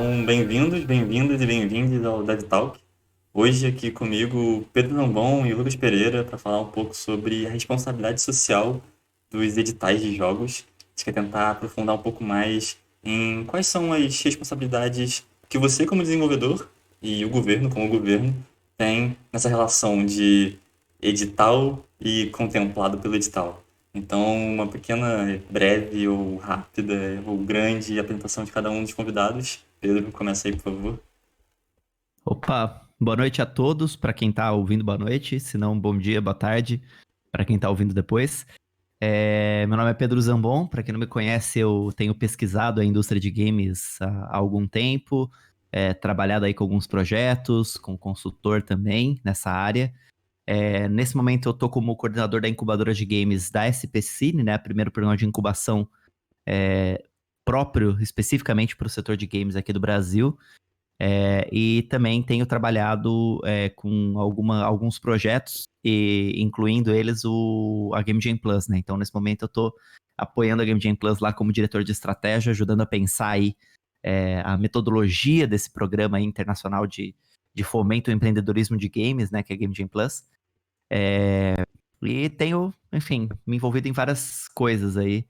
Então, bem-vindos e bem-vindos ao Dev Talk. Hoje aqui comigo Pedro Lambon e Lucas Pereira para falar um pouco sobre a responsabilidade social dos editais de jogos. A gente quer tentar aprofundar um pouco mais em quais são as responsabilidades que você como desenvolvedor e o governo como governo tem nessa relação de edital e contemplado pelo edital. Então, uma pequena, breve ou rápida ou grande apresentação de cada um dos convidados. Pedro, começa aí, por favor. Opa, boa noite a todos. Para quem tá ouvindo, boa noite. Se não, bom dia, boa tarde. Para quem tá ouvindo depois. Meu nome é Pedro Zambon. Para quem não me conhece, eu tenho pesquisado a indústria de games há algum tempo, trabalhado aí com alguns projetos, como consultor também nessa área. Nesse momento, eu tô como coordenador da incubadora de games da SP Cine, né? Primeiro programa de incubação próprio, especificamente para o setor de games aqui do Brasil. E também tenho trabalhado com alguns projetos, incluindo eles a Game Jam Plus, né? Então, nesse momento, eu estou apoiando a Game Jam Plus lá como diretor de estratégia, ajudando a pensar aí a metodologia desse programa aí internacional de fomento ao empreendedorismo de games, né? Que é a Game Jam Plus. E tenho, enfim, me envolvido em várias coisas aí,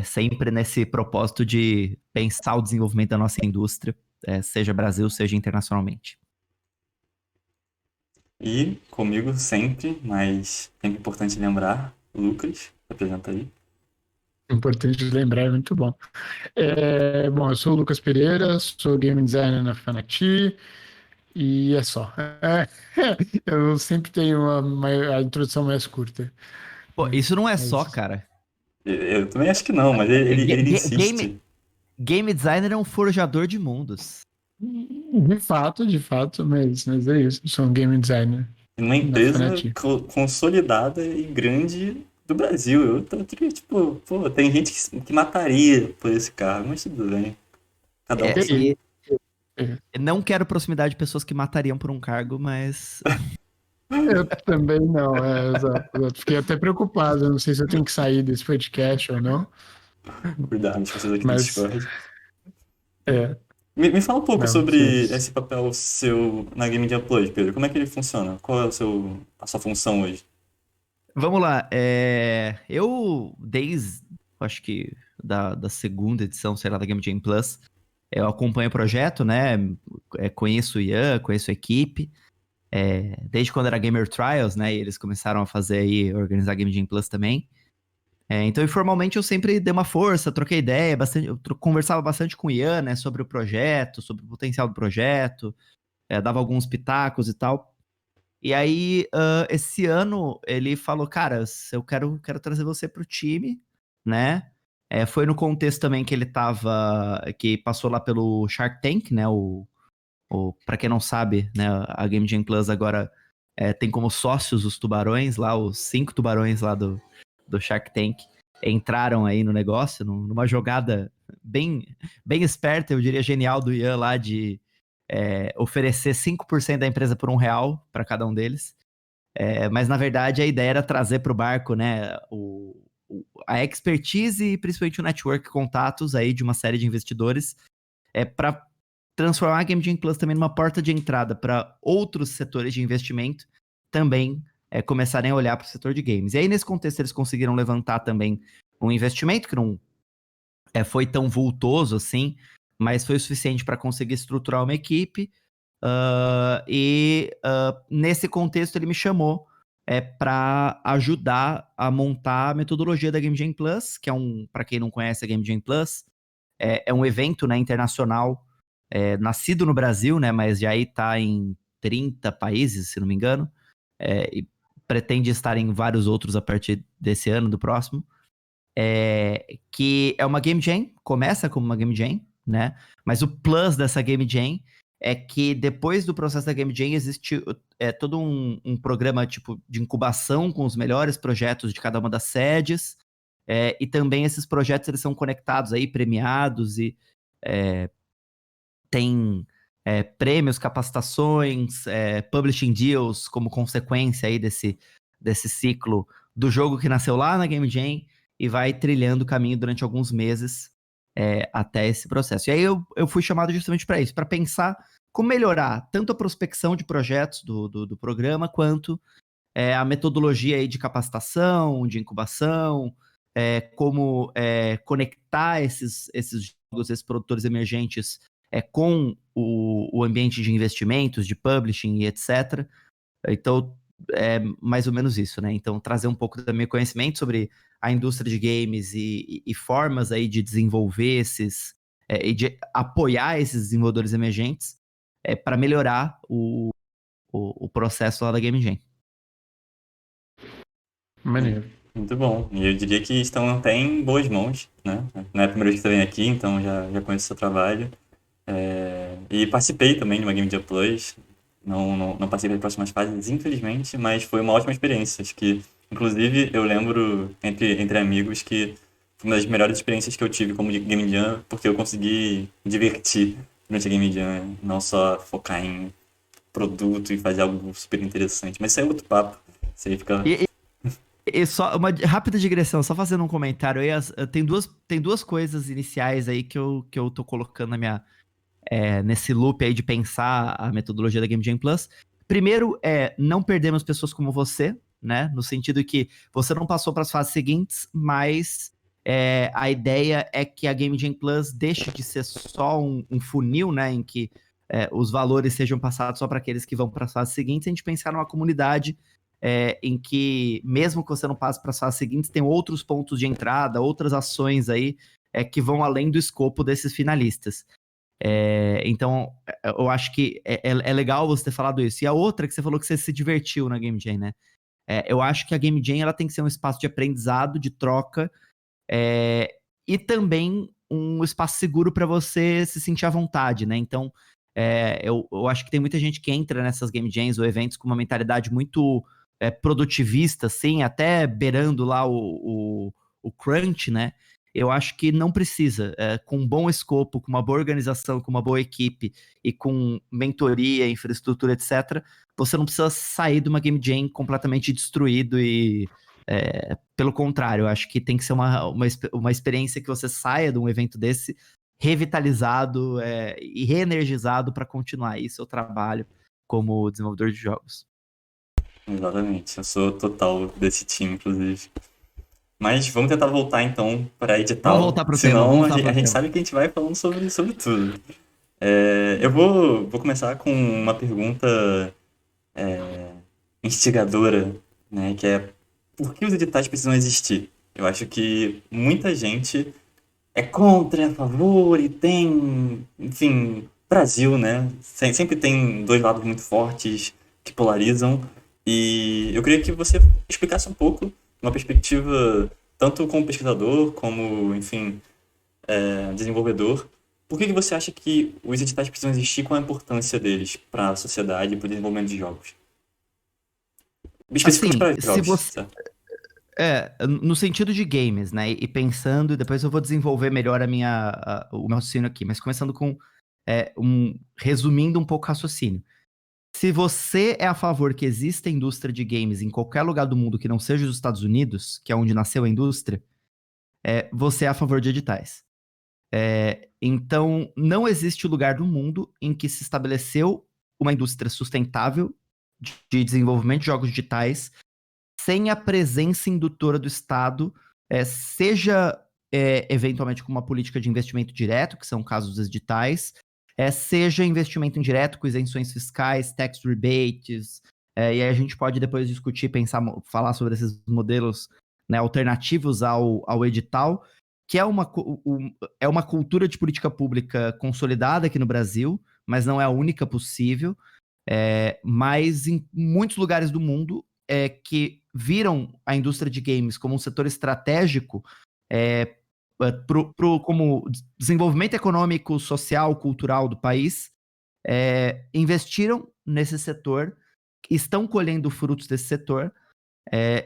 sempre nesse propósito de pensar o desenvolvimento da nossa indústria, seja Brasil, seja internacionalmente. E comigo sempre, mas sempre importante lembrar, Lucas, se apresenta aí. Importante lembrar, é muito bom. Bom, eu sou o Lucas Pereira, sou game designer na Fanati e é só. Eu sempre tenho a introdução mais curta, Pô, né? isso não é só, Mas, cara. Eu também acho que não, mas ele insiste. Game designer é um forjador de mundos. de fato, mas é isso. Eu sou um game designer Numa na empresa Fanati. consolidada e grande do Brasil. Tipo, pô, tem gente que mataria por esse cargo, mas tudo bem. Cada um com seu. E É, não quero proximidade de pessoas que matariam por um cargo, mas eu também não, exato. Eu fiquei até preocupado. Eu não sei se eu tenho que sair desse podcast ou não, Cuidado, as pessoas aqui do mas Discord. é, Me fala um pouco não, sobre esse papel seu na Game Jam Plus, Pedro. Como é que ele funciona? Qual é a sua função hoje? vamos lá. Eu, desde, acho que da segunda edição, sei lá, da Game Jam Plus, eu acompanho o projeto, né? Conheço o Ian, conheço a equipe. Desde quando era Gamer Trials, né? E eles começaram a fazer aí, organizar Game Jam Plus também. Então, informalmente, eu sempre dei uma força, troquei ideia, conversava bastante com o Ian, né? Sobre o projeto, sobre o potencial do projeto, dava alguns pitacos e tal. E aí, esse ano, ele falou, cara, eu quero trazer você pro time, né? Foi no contexto também que ele que passou lá pelo Shark Tank, né? Para quem não sabe, né? A Game Jam Plus agora tem como sócios os tubarões lá, os 5 tubarões lá do Shark Tank entraram aí no negócio, numa jogada bem esperta, eu diria genial do Ian lá de oferecer 5% da empresa por R$ 1 para cada um deles. Mas na verdade a ideia era trazer para o barco, né, a expertise e principalmente o network contatos aí de uma série de investidores para transformar a Game Jam Plus também numa porta de entrada para outros setores de investimento também começarem a olhar para o setor de games. E aí, nesse contexto, eles conseguiram levantar também um investimento que não foi tão vultoso assim, mas foi o suficiente para conseguir estruturar uma equipe. Nesse contexto, ele me chamou para ajudar a montar a metodologia da Game Jam Plus, que para quem não conhece a Game Jam Plus, é um evento, né, internacional, nascido no Brasil, né, mas já está em 30 países, se não me engano, e pretende estar em vários outros a partir desse ano, do próximo, que é uma Game Jam, começa como uma Game Jam, né, mas o plus dessa Game Jam é que depois do processo da Game Jam existe todo um programa tipo de incubação com os melhores projetos de cada uma das sedes, e também esses projetos eles são conectados aí, premiados e tem prêmios, capacitações, publishing deals como consequência aí desse ciclo do jogo que nasceu lá na Game Jam e vai trilhando o caminho durante alguns meses até esse processo. E aí eu fui chamado justamente para isso, para pensar como melhorar tanto a prospecção de projetos do programa, quanto a metodologia aí de capacitação, de incubação, como conectar esses jogos, esses produtores emergentes com o ambiente de investimentos, de publishing e etc. Então, é mais ou menos isso, né? Então, trazer um pouco do meu conhecimento sobre a indústria de games e formas aí de desenvolver e de apoiar esses desenvolvedores emergentes para melhorar o processo lá da Game Jam. Maneiro. Muito bom. E eu diria que estão até em boas mãos, né? Não é a primeira vez que você vem aqui, então já conheço o seu trabalho. E participei também de uma Game Jam Plus. Não participei das próximas fases, infelizmente, mas foi uma ótima experiência. Acho que, inclusive, eu lembro entre amigos que foi uma das melhores experiências que eu tive como Game Jam, porque eu consegui me divertir durante a Game Jam, não só focar em produto e fazer algo super interessante. Mas isso é outro papo. Você fica. E só uma rápida digressão, só fazendo um comentário aí, tem duas coisas iniciais aí que eu tô colocando nesse loop aí de pensar a metodologia da Game Jam Plus. Primeiro não perdemos pessoas como você, né? No sentido que você não passou para as fases seguintes, mas a ideia é que a Game Jam Plus deixe de ser só um funil, né? Em que os valores sejam passados só para aqueles que vão para as fases seguintes, a gente pensar numa comunidade em que, mesmo que você não passe para as fases seguintes, tem outros pontos de entrada, outras ações aí que vão além do escopo desses finalistas. Então, eu acho que é legal você ter falado isso. E a outra que você falou que você se divertiu na Game Jam, né? Eu acho que a Game Jam ela tem que ser um espaço de aprendizado, de troca, e também um espaço seguro para você se sentir à vontade, né? Então, eu acho que tem muita gente que entra nessas Game Jams ou eventos com uma mentalidade muito produtivista, assim, até beirando lá o crunch, né? Eu acho que não precisa. Com um bom escopo, com uma boa organização, com uma boa equipe e com mentoria, infraestrutura, etc., você não precisa sair de uma Game Jam completamente destruído e... pelo contrário, eu acho que tem que ser uma experiência que você saia de um evento desse revitalizado e reenergizado para continuar aí seu trabalho como desenvolvedor de jogos. Exatamente, eu sou total desse time, inclusive. Mas vamos tentar voltar então para Vamos edital, voltar pro tema, senão vamos a voltar gente, pro a gente tema. sabe que a gente vai falando sobre tudo. Eu vou começar com uma pergunta instigadora, né, que é por que os editais precisam existir? Eu acho que muita gente é contra, é a favor e tem, enfim, Brasil, né? Sempre tem dois lados muito fortes que polarizam. E eu queria que você explicasse um pouco, uma perspectiva tanto como pesquisador, como, enfim, desenvolvedor, por que você acha que os editais precisam existir, qual a importância deles para a sociedade e para o desenvolvimento de jogos? Especificamente Assim, para se jogos, você. certo? No sentido de games, né? E pensando, depois eu vou desenvolver melhor o meu raciocínio aqui, mas começando com resumindo um pouco o raciocínio. Se você é a favor que exista indústria de games em qualquer lugar do mundo que não seja os Estados Unidos, que é onde nasceu a indústria, você é a favor de editais. Então, não existe lugar do mundo em que se estabeleceu uma indústria sustentável de desenvolvimento de jogos digitais sem a presença indutora do Estado, seja eventualmente com uma política de investimento direto, que são casos dos editais, seja investimento indireto com isenções fiscais, tax rebates, e aí a gente pode depois discutir, pensar, falar sobre esses modelos, né, alternativos ao edital, que é uma cultura de política pública consolidada aqui no Brasil, mas não é a única possível. Mas em muitos lugares do mundo que viram a indústria de games como um setor estratégico como desenvolvimento econômico, social, cultural do país, investiram nesse setor, estão colhendo frutos desse setor.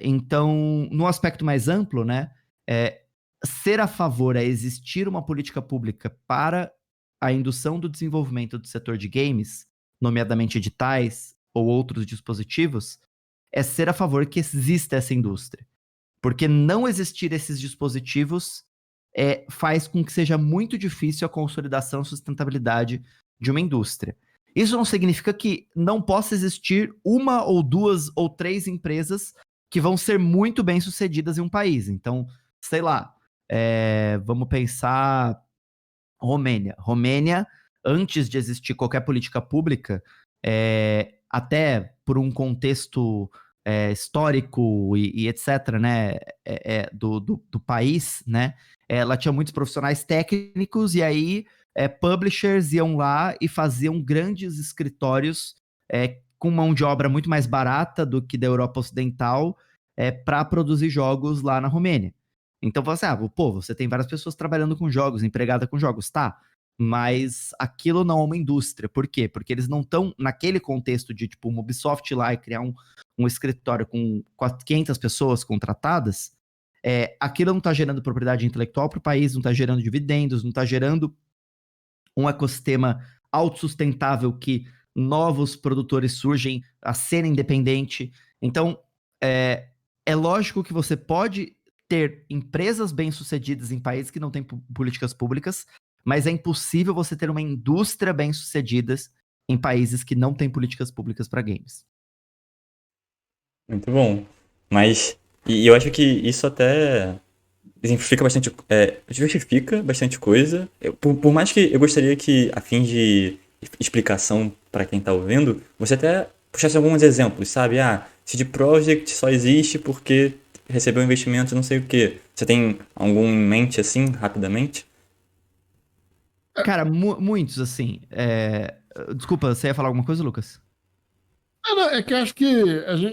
Então, no aspecto mais amplo, né, ser a favor é existir uma política pública para a indução do desenvolvimento do setor de games, nomeadamente editais ou outros dispositivos, é ser a favor que exista essa indústria. Porque não existir esses dispositivos faz com que seja muito difícil a consolidação e sustentabilidade de uma indústria. Isso não significa que não possa existir uma ou duas ou três empresas que vão ser muito bem sucedidas em um país. Então, sei lá, vamos pensar Romênia. Romênia, antes de existir qualquer política pública, até por um contexto histórico e etc., né, do país, né, ela tinha muitos profissionais técnicos e aí publishers iam lá e faziam grandes escritórios com mão de obra muito mais barata do que da Europa Ocidental para produzir jogos lá na Romênia. Então, você, você tem várias pessoas trabalhando com jogos, empregada com jogos, tá? Mas aquilo não é uma indústria. Por quê? Porque eles não estão naquele contexto de, tipo, uma Ubisoft ir lá e criar um escritório com 500 pessoas contratadas. Aquilo não está gerando propriedade intelectual para o país, não está gerando dividendos, não está gerando um ecossistema autossustentável que novos produtores surgem a ser independente. Então, é lógico que você pode ter empresas bem-sucedidas em países que não têm políticas públicas, mas é impossível você ter uma indústria bem-sucedida em países que não têm políticas públicas para games. Muito bom. Mas, e eu acho que isso até justifica bastante coisa. Por mais que eu gostaria que, a fim de explicação para quem tá ouvindo, você até puxasse alguns exemplos, sabe? CD Projekt só existe porque recebeu investimento não sei o quê. Você tem algum em mente assim, rapidamente? Cara, muitos, assim. Desculpa, você ia falar alguma coisa, Lucas? Não, é que eu acho que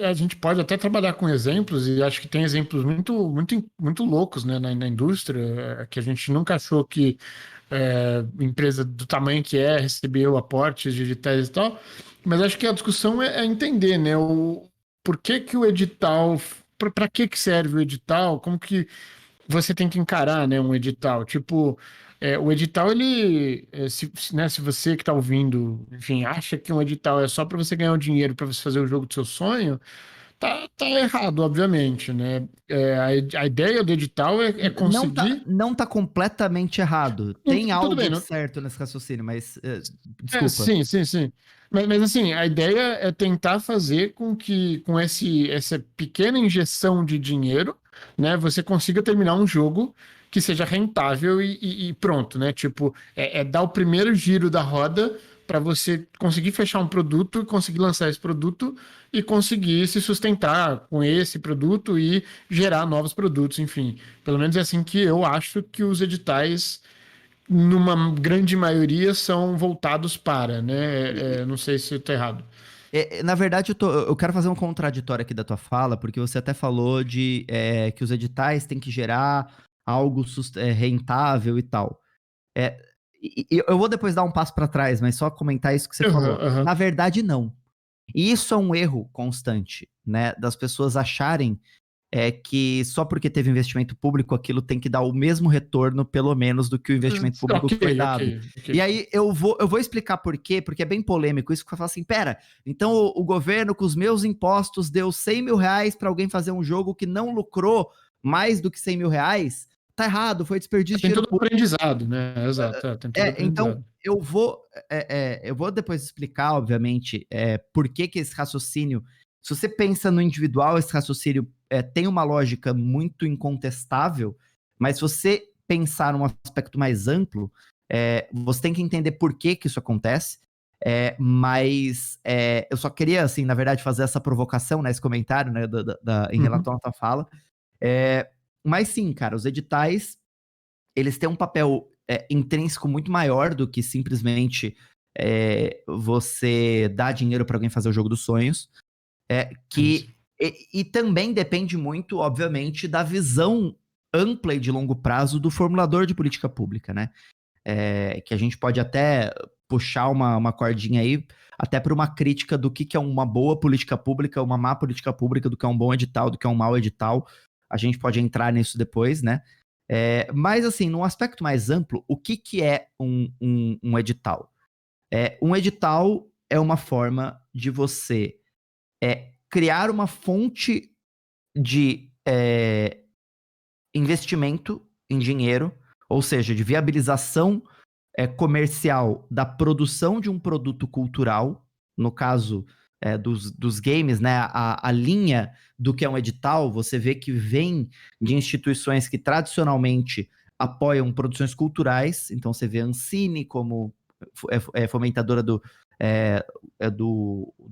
a gente pode até trabalhar com exemplos, e acho que tem exemplos muito, muito, muito loucos, né, na indústria, que a gente nunca achou que empresa do tamanho que recebeu aportes digitais e tal, mas acho que a discussão é entender, né, por que que o edital, para que serve o edital, como que você tem que encarar, né, um edital. Tipo, o edital, ele, né, se você que está ouvindo, enfim, acha que um edital é só para você ganhar o dinheiro para você fazer o jogo do seu sonho, tá errado, obviamente, né? A ideia do edital é conseguir. Não tá completamente errado. Tem Tudo algo bem, de não, certo nesse raciocínio, mas desculpa. sim, sim, sim. Mas assim, a ideia é tentar fazer com que com essa pequena injeção de dinheiro, né, você consiga terminar um jogo que seja rentável e pronto, né? Tipo, dar o primeiro giro da roda para você conseguir fechar um produto, conseguir lançar esse produto e conseguir se sustentar com esse produto e gerar novos produtos, enfim. Pelo menos é assim que eu acho que os editais numa grande maioria, são voltados para, né? Não sei se eu tô errado. Na verdade, eu quero fazer um contraditório aqui da tua fala, porque você até falou de que os editais têm que gerar algo rentável e tal. É, eu vou depois dar um passo para trás, mas só comentar isso que você Aham, falou. aham. Na verdade, não. E isso é um erro constante, né? Das pessoas acharem que só porque teve investimento público, aquilo tem que dar o mesmo retorno, pelo menos, do que o investimento público Ok, que foi dado. ok. E aí eu vou explicar por quê, porque é bem polêmico isso, que eu falo assim, pera, então o governo com os meus impostos deu 100 mil reais para alguém fazer um jogo que não lucrou mais do que 100 mil reais? Tá errado, foi desperdício de Tem dinheiro todo o público. aprendizado, né? Exato, tem todo o Então, aprendizado. eu vou depois explicar, obviamente, por que esse raciocínio, se você pensa no individual, esse raciocínio tem uma lógica muito incontestável, mas se você pensar num aspecto mais amplo, você tem que entender por que isso acontece, mas eu só queria, assim, na verdade, fazer essa provocação, né, esse comentário, né, em Uhum. relação à tua fala. Mas sim, cara, os editais, eles têm um papel intrínseco muito maior do que simplesmente você dar dinheiro para alguém fazer o jogo dos sonhos. Isso. E também depende muito, obviamente, da visão ampla e de longo prazo do formulador de política pública, né? Que a gente pode até puxar uma cordinha aí, até para uma crítica do que é uma boa política pública, uma má política pública, do que é um bom edital, do que é um mau edital. A gente pode entrar nisso depois, né? Mas, assim, num aspecto mais amplo, o que é um edital? Um edital é uma forma de você criar uma fonte de investimento em dinheiro ou seja, de viabilização comercial da produção de um produto cultural, no caso dos games, né? A linha do que é um edital, você vê que vem de instituições que tradicionalmente apoiam produções culturais, então você vê a Ancine como fomentadora do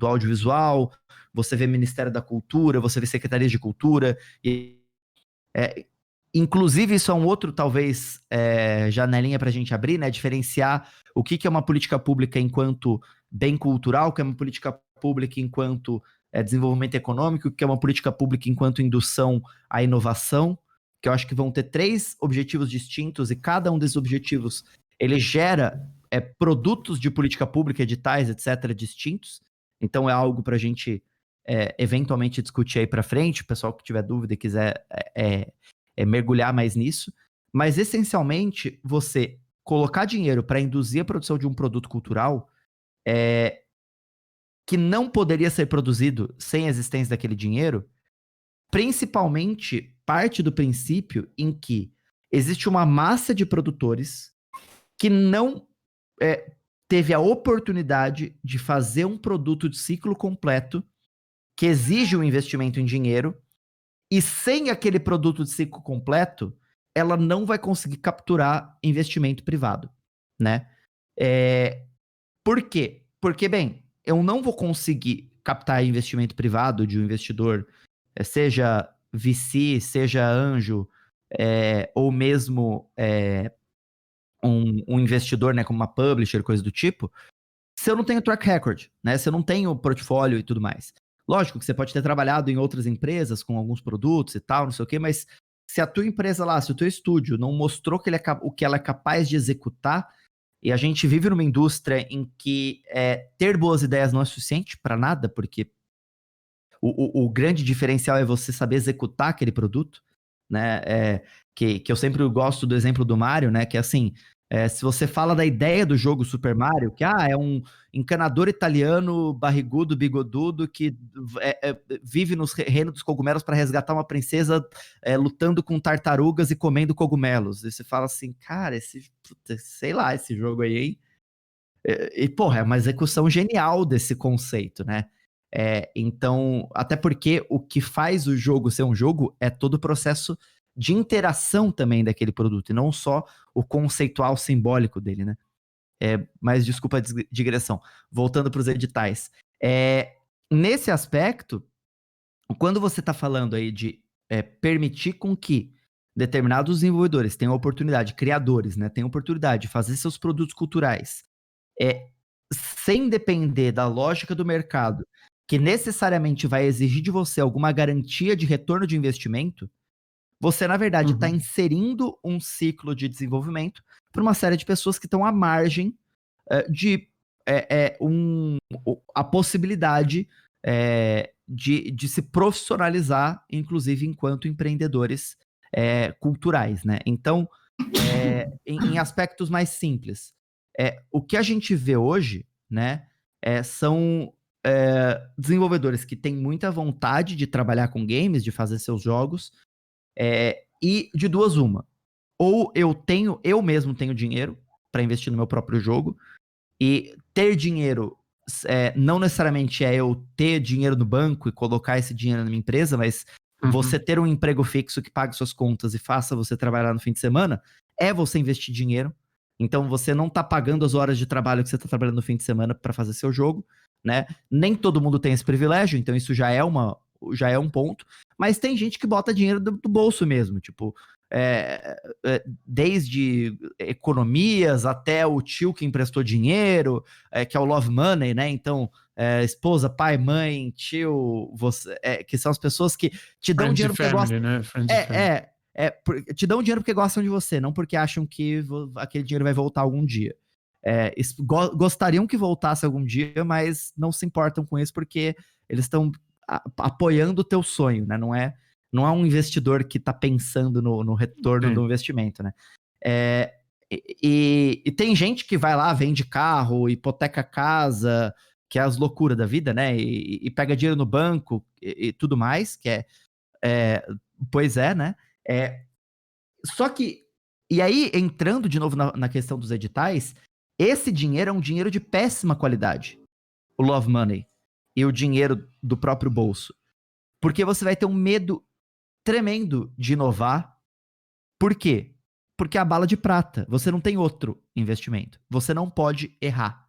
audiovisual, você vê Ministério da Cultura, você vê Secretarias de Cultura, inclusive isso é um outro, talvez, janelinha para a gente abrir, né, diferenciar o que é uma política pública enquanto bem cultural, o que é uma política pública enquanto desenvolvimento econômico, o que é uma política pública enquanto indução à inovação, que eu acho que vão ter 3 objetivos distintos e cada um desses objetivos, ele gera produtos de política pública, editais, etc., distintos. Então é algo para a gente eventualmente discutir aí para frente, o pessoal que tiver dúvida e quiser mergulhar mais nisso. Mas essencialmente, você colocar dinheiro para induzir a produção de um produto cultural que não poderia ser produzido sem a existência daquele dinheiro, principalmente parte do princípio em que existe uma massa de produtores que não teve a oportunidade de fazer um produto de ciclo completo que exige um investimento em dinheiro, e sem aquele produto de ciclo completo, ela não vai conseguir capturar investimento privado, né? Por quê? Porque, bem, eu não vou conseguir captar investimento privado de um investidor, seja VC, seja anjo, ou mesmo um investidor, né, como uma publisher, coisa do tipo, se eu não tenho track record, né? Se eu não tenho portfólio e tudo mais. Lógico que você pode ter trabalhado em outras empresas com alguns produtos e tal, não sei o quê, mas se a tua empresa lá, se o teu estúdio não mostrou que o que ela é capaz de executar, e a gente vive numa indústria em que ter boas ideias não é suficiente para nada, porque o grande diferencial é você saber executar aquele produto, né? Que eu sempre gosto do exemplo do Mario, né? Que é assim, se você fala da ideia do jogo Super Mario, que é um encanador italiano, barrigudo, bigodudo, que vive nos reinos dos cogumelos para resgatar uma princesa lutando com tartarugas e comendo cogumelos. E você fala assim, cara, sei lá, esse jogo aí, hein? Porra, é uma execução genial desse conceito, né? Então, até porque o que faz o jogo ser um jogo é todo o processo de interação também daquele produto, e não só o conceitual simbólico dele, né? Mas desculpa a digressão. Voltando para os editais. Nesse aspecto, quando você está falando aí de permitir com que determinados desenvolvedores tenham oportunidade, criadores, né, tenham oportunidade de fazer seus produtos culturais sem depender da lógica do mercado, que necessariamente vai exigir de você alguma garantia de retorno de investimento, você, na verdade, está inserindo um ciclo de desenvolvimento para uma série de pessoas que estão à margem de a possibilidade de se profissionalizar, inclusive enquanto empreendedores culturais, né? Então, em aspectos mais simples, o que a gente vê hoje, né, são desenvolvedores que têm muita vontade de trabalhar com games, de fazer seus jogos, e de duas uma. Ou eu mesmo tenho dinheiro para investir no meu próprio jogo, e ter dinheiro não necessariamente é eu ter dinheiro no banco e colocar esse dinheiro na minha empresa, mas você ter um emprego fixo que pague suas contas e faça você trabalhar no fim de semana, é você investir dinheiro. Então você não está pagando as horas de trabalho que você está trabalhando no fim de semana para fazer seu jogo, né? Nem todo mundo tem esse privilégio, então isso já é um ponto. Mas tem gente que bota dinheiro do bolso mesmo, tipo, desde economias até o tio que emprestou dinheiro, que é o love money, né? Então, esposa, pai, mãe, tio, você, que são as pessoas que te dão dinheiro porque gostam. Né? Te dão dinheiro porque gostam de você, não porque acham que aquele dinheiro vai voltar algum dia. Gostariam que voltasse algum dia, mas não se importam com isso porque eles estão apoiando o teu sonho, né? Não é um investidor que está pensando no retorno do investimento, né? E tem gente que vai lá, vende carro, hipoteca casa, que é as loucuras da vida, né? E pega dinheiro no banco e tudo mais, que pois é, né? Só que E aí, entrando de novo na questão dos editais, esse dinheiro é um dinheiro de péssima qualidade. O Love Money e o dinheiro do próprio bolso. Porque você vai ter um medo tremendo de inovar. Por quê? Porque é a bala de prata. Você não tem outro investimento. Você não pode errar.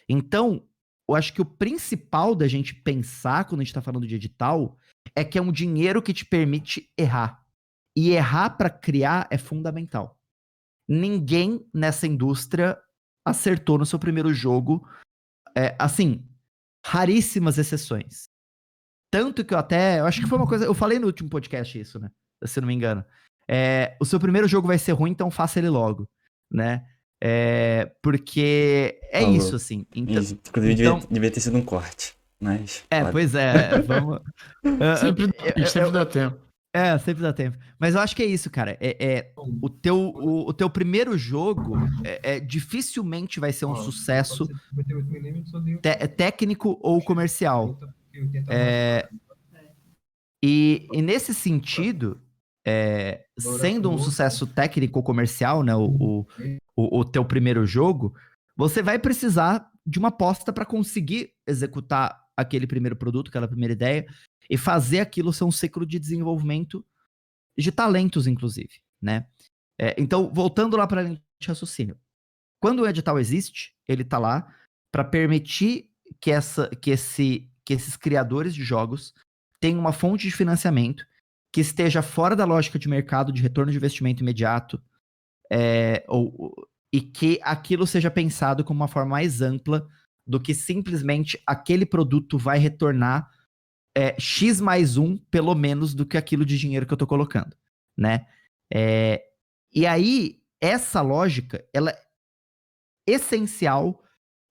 Então, eu acho que o principal da gente pensar quando a gente está falando de edital é que é um dinheiro que te permite errar. E errar para criar é fundamental. Ninguém nessa indústria acertou no seu primeiro jogo. Assim, raríssimas exceções. Tanto que eu acho que foi uma coisa, eu falei no último podcast isso, né? Se não me engano. O seu primeiro jogo vai ser ruim, então faça ele logo, né? Porque é Falou. isso, assim. Inclusive, devia ter sido um corte. Mas. Pois é, vamos. Sempre dá tempo. Sempre dá tempo. Mas eu acho que é isso, cara. O teu primeiro jogo dificilmente vai ser um sucesso técnico ou comercial. E nesse sentido, sendo um sucesso técnico ou comercial, né, o teu primeiro jogo, você vai precisar de uma aposta para conseguir executar aquele primeiro produto, aquela primeira ideia, e fazer aquilo ser um ciclo de desenvolvimento de talentos, inclusive, né? Então, voltando lá para a linha de raciocínio. Quando o edital existe, ele está lá para permitir que esses criadores de jogos tenham uma fonte de financiamento que esteja fora da lógica de mercado de retorno de investimento imediato, e que aquilo seja pensado como uma forma mais ampla do que simplesmente aquele produto vai retornar X mais 1, pelo menos, do que aquilo de dinheiro que eu tô colocando, né? E aí, essa lógica, ela é essencial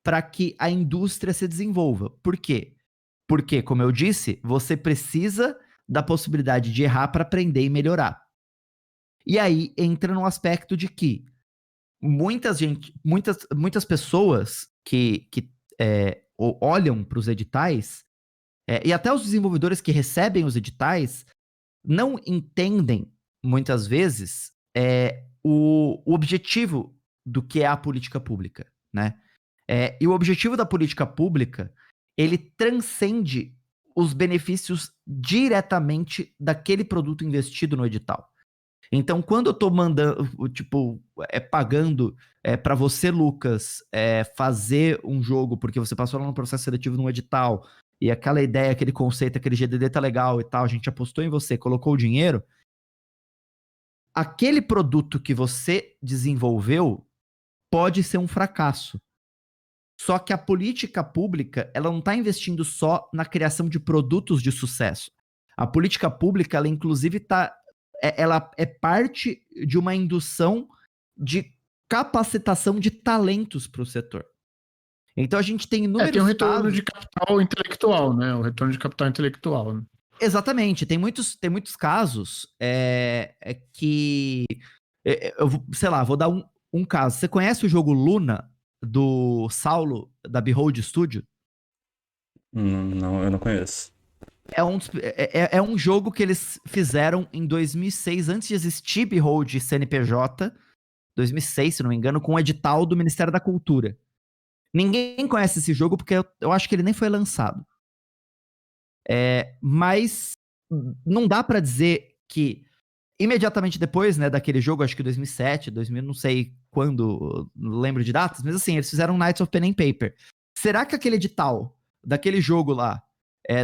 para que a indústria se desenvolva. Por quê? Porque, como eu disse, você precisa da possibilidade de errar para aprender e melhorar. E aí, entra no aspecto de que muitas pessoas que olham para os editais, e até os desenvolvedores que recebem os editais, não entendem, muitas vezes, o objetivo do que é a política pública, né? E o objetivo da política pública, ele transcende os benefícios diretamente daquele produto investido no edital. Então, quando eu tô mandando, pagando para você, Lucas, fazer um jogo porque você passou lá no processo seletivo num edital, e aquela ideia, aquele conceito, aquele GDD tá legal e tal, a gente apostou em você, colocou o dinheiro, aquele produto que você desenvolveu pode ser um fracasso. Só que a política pública, ela não está investindo só na criação de produtos de sucesso. A política pública, ela inclusive ela é parte de uma indução de capacitação de talentos para o setor. Então a gente tem inúmeros tem um retorno casos... de capital intelectual, né? O retorno de capital intelectual. Né? Exatamente. Tem muitos casos que... vou dar um caso. Você conhece o jogo Luna, do Saulo, da Behold Studio? Não, eu não conheço. É um jogo que eles fizeram em 2006, antes de existir Behold e CNPJ, 2006, se não me engano, com um edital do Ministério da Cultura. Ninguém conhece esse jogo porque eu acho que ele nem foi lançado. Mas não dá pra dizer que imediatamente depois, né, daquele jogo, acho que 2007, 2000, não sei quando, não lembro de datas, mas assim, eles fizeram Knights of Pen and Paper. Será que aquele edital daquele jogo lá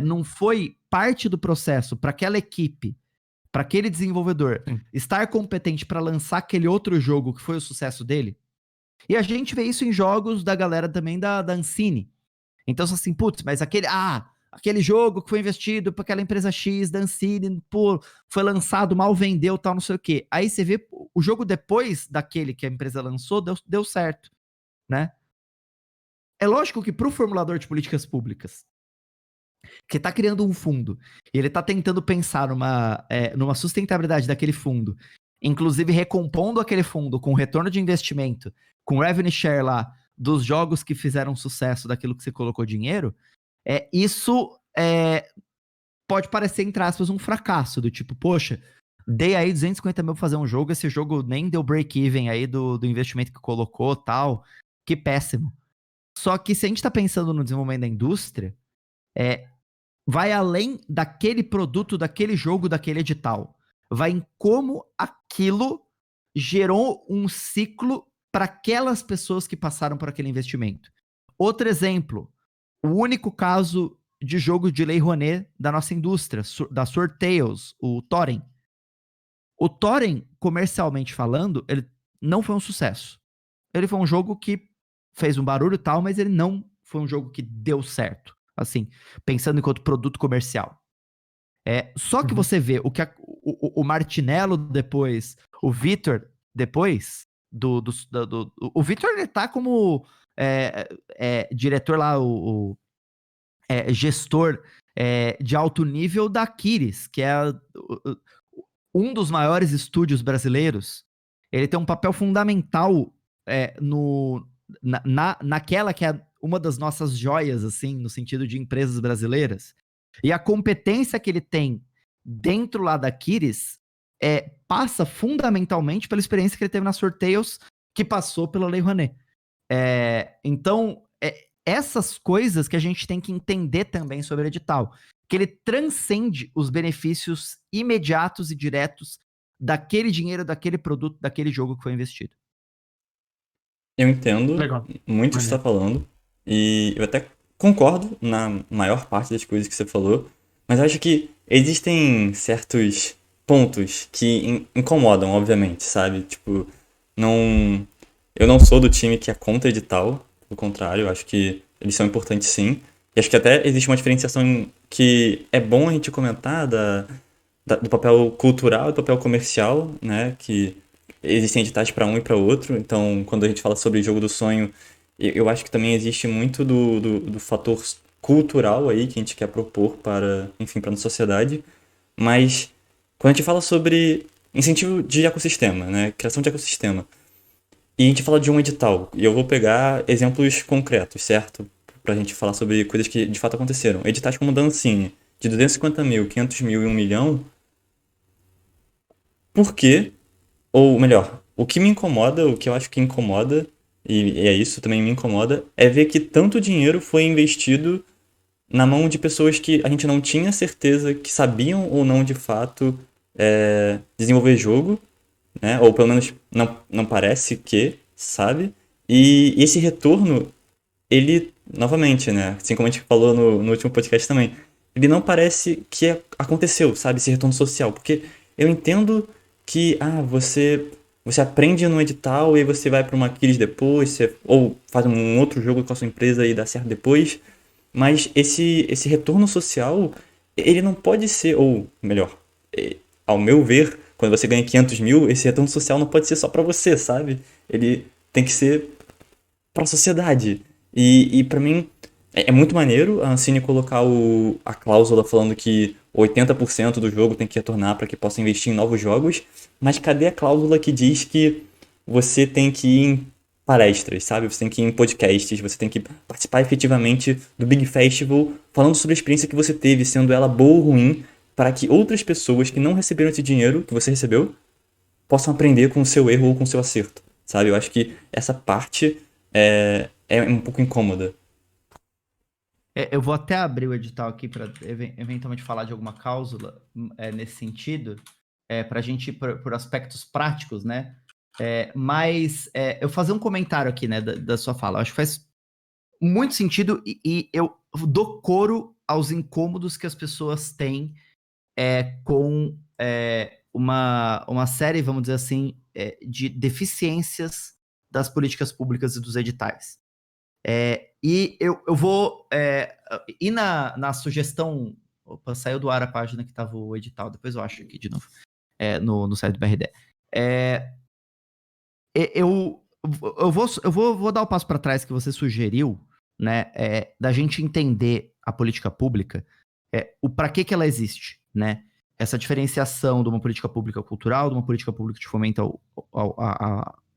não foi parte do processo para aquela equipe, para aquele desenvolvedor estar competente para lançar aquele outro jogo que foi o sucesso dele? E a gente vê isso em jogos da galera também da Ancine. Então, assim, putz, mas aquele jogo que foi investido por aquela empresa X da Ancine, foi lançado, mal vendeu, tal, não sei o quê. Aí você vê o jogo depois daquele que a empresa lançou, deu certo, né? É lógico que pro formulador de políticas públicas, que tá criando um fundo, e ele tá tentando pensar numa sustentabilidade daquele fundo, inclusive recompondo aquele fundo com retorno de investimento, com revenue share lá, dos jogos que fizeram sucesso daquilo que você colocou dinheiro, isso pode parecer, entre aspas, um fracasso, do tipo, poxa, dei aí 250 mil pra fazer um jogo, esse jogo nem deu break-even aí do investimento que colocou tal. Que péssimo. Só que se a gente tá pensando no desenvolvimento da indústria, vai além daquele produto, daquele jogo, daquele edital. Vai em como aquilo gerou um ciclo para aquelas pessoas que passaram por aquele investimento. Outro exemplo, o único caso de jogo de Lei Rouanet da nossa indústria, da Sword Tales, o Thorin. O Thorin, comercialmente falando, ele não foi um sucesso. Ele foi um jogo que fez um barulho e tal, mas ele não foi um jogo que deu certo. Assim, pensando enquanto produto comercial. Só que você vê o Martinello depois, o Vitor depois, o Vitor ele tá como diretor lá, gestor de alto nível da Aquiles, que é um dos maiores estúdios brasileiros. Ele tem um papel fundamental naquela que é uma das nossas joias, assim, no sentido de empresas brasileiras. E a competência que ele tem dentro lá da Aquiles passa fundamentalmente pela experiência que ele teve na Sword Tales, que passou pela Lei Rouanet. Então, essas coisas que a gente tem que entender também sobre o edital, que ele transcende os benefícios imediatos e diretos daquele dinheiro, daquele produto, daquele jogo que foi investido. Eu entendo Legal. muito o que você está falando, e eu até concordo na maior parte das coisas que você falou, mas eu acho que existem certos pontos que incomodam, obviamente, sabe? Tipo, eu não sou do time que é contra edital, pelo contrário, eu acho que eles são importantes sim, e acho que até existe uma diferenciação que é bom a gente comentar do papel cultural e do papel comercial, né? Que existem editais para um e para outro. Então, quando a gente fala sobre jogo do sonho, eu acho que também existe muito do fator cultural aí que a gente quer propor para, enfim, para a nossa sociedade. Mas quando a gente fala sobre incentivo de ecossistema, né? Criação de ecossistema, e a gente fala de um edital, e eu vou pegar exemplos concretos, certo? Pra gente falar sobre coisas que de fato aconteceram. Editais como Dancine, de 250 mil, 500 mil e 1 milhão, por quê? Ou melhor, o que me incomoda, o que eu acho que incomoda, e é isso também me incomoda, é ver que tanto dinheiro foi investido na mão de pessoas que a gente não tinha certeza que sabiam ou não de fato desenvolver jogo, né? Ou pelo menos não parece que, sabe? E esse retorno, ele, novamente, né? Assim como a gente falou no último podcast também, ele não parece que aconteceu, sabe? Esse retorno social. Porque eu entendo que, você aprende no edital e você vai para uma Aquiles depois, ou faz um outro jogo com a sua empresa e dá certo depois. Mas esse retorno social, ele não pode ser, ou melhor, ao meu ver, quando você ganha 500 mil, esse retorno social não pode ser só para você, sabe? Ele tem que ser para a sociedade. E para mim é muito maneiro a Ancine colocar a cláusula falando que 80% do jogo tem que retornar para que possa investir em novos jogos, mas cadê a cláusula que diz que você tem que ir em palestras, sabe? Você tem que ir em podcasts, você tem que participar efetivamente do Big Festival, falando sobre a experiência que você teve, sendo ela boa ou ruim, para que outras pessoas que não receberam esse dinheiro que você recebeu possam aprender com o seu erro ou com o seu acerto, sabe? Eu acho que essa parte é um pouco incômoda. Eu vou até abrir o edital aqui para eventualmente falar de alguma cláusula nesse sentido, para a gente ir por aspectos práticos, né? Mas eu fazer um comentário aqui, né, da sua fala. Eu acho que faz muito sentido e eu dou coro aos incômodos que as pessoas têm com uma série, vamos dizer assim, de deficiências das políticas públicas e dos editais. E eu vou ir na sugestão. Opa, saiu do ar a página que estava o edital, depois eu acho aqui de novo, no site do BRD. Eu vou dar o passo para trás que você sugeriu, né, da gente entender a política pública, o para que ela existe, né? Essa diferenciação de uma política pública cultural, de uma política pública de fomento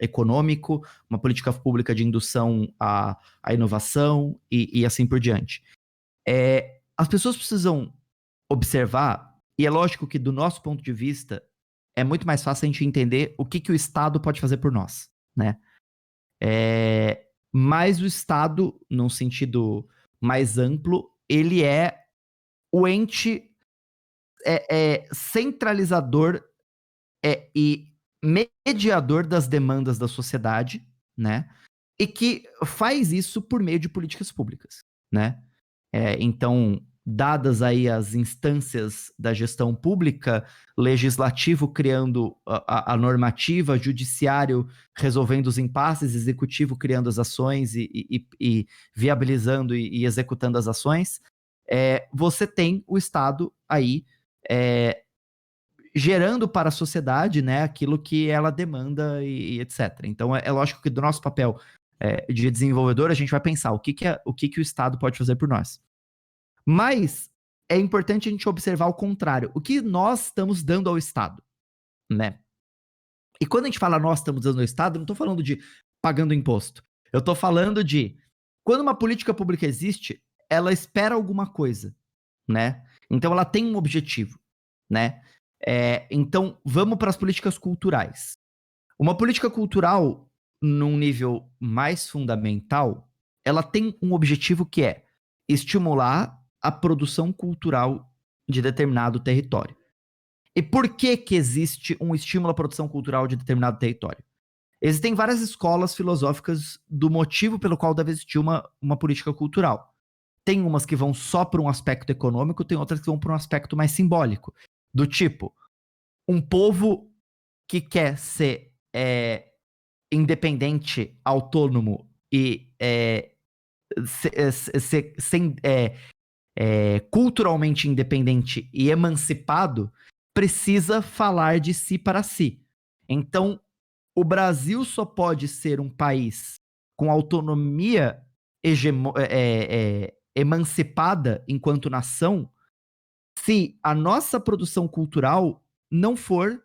econômico, uma política pública de indução à inovação e assim por diante. As pessoas precisam observar, e é lógico que do nosso ponto de vista, é muito mais fácil a gente entender o que o Estado pode fazer por nós, né? Mas o Estado, num sentido mais amplo, ele é o ente centralizador e mediador das demandas da sociedade, né? E que faz isso por meio de políticas públicas, né? Então, dadas aí as instâncias da gestão pública, legislativo criando a normativa, judiciário resolvendo os impasses, executivo criando as ações e viabilizando e executando as ações, você tem o Estado aí gerando para a sociedade, né, aquilo que ela demanda e etc. Então, é lógico que do nosso papel de desenvolvedor, a gente vai pensar o que o Estado pode fazer por nós. Mas é importante a gente observar o contrário. O que nós estamos dando ao Estado, né? E quando a gente fala nós estamos dando ao Estado, eu não estou falando de pagando imposto. Eu estou falando de quando uma política pública existe, ela espera alguma coisa, né? Então ela tem um objetivo, né? Então vamos para as políticas culturais. Uma política cultural, num nível mais fundamental, ela tem um objetivo que é estimular a produção cultural de determinado território. E por que existe um estímulo à produção cultural de determinado território? Existem várias escolas filosóficas do motivo pelo qual deve existir uma política cultural. Tem umas que vão só para um aspecto econômico, tem outras que vão para um aspecto mais simbólico. Do tipo, um povo que quer ser independente, autônomo e culturalmente independente e emancipado, precisa falar de si para si. Então, o Brasil só pode ser um país com autonomia emancipada enquanto nação se a nossa produção cultural não for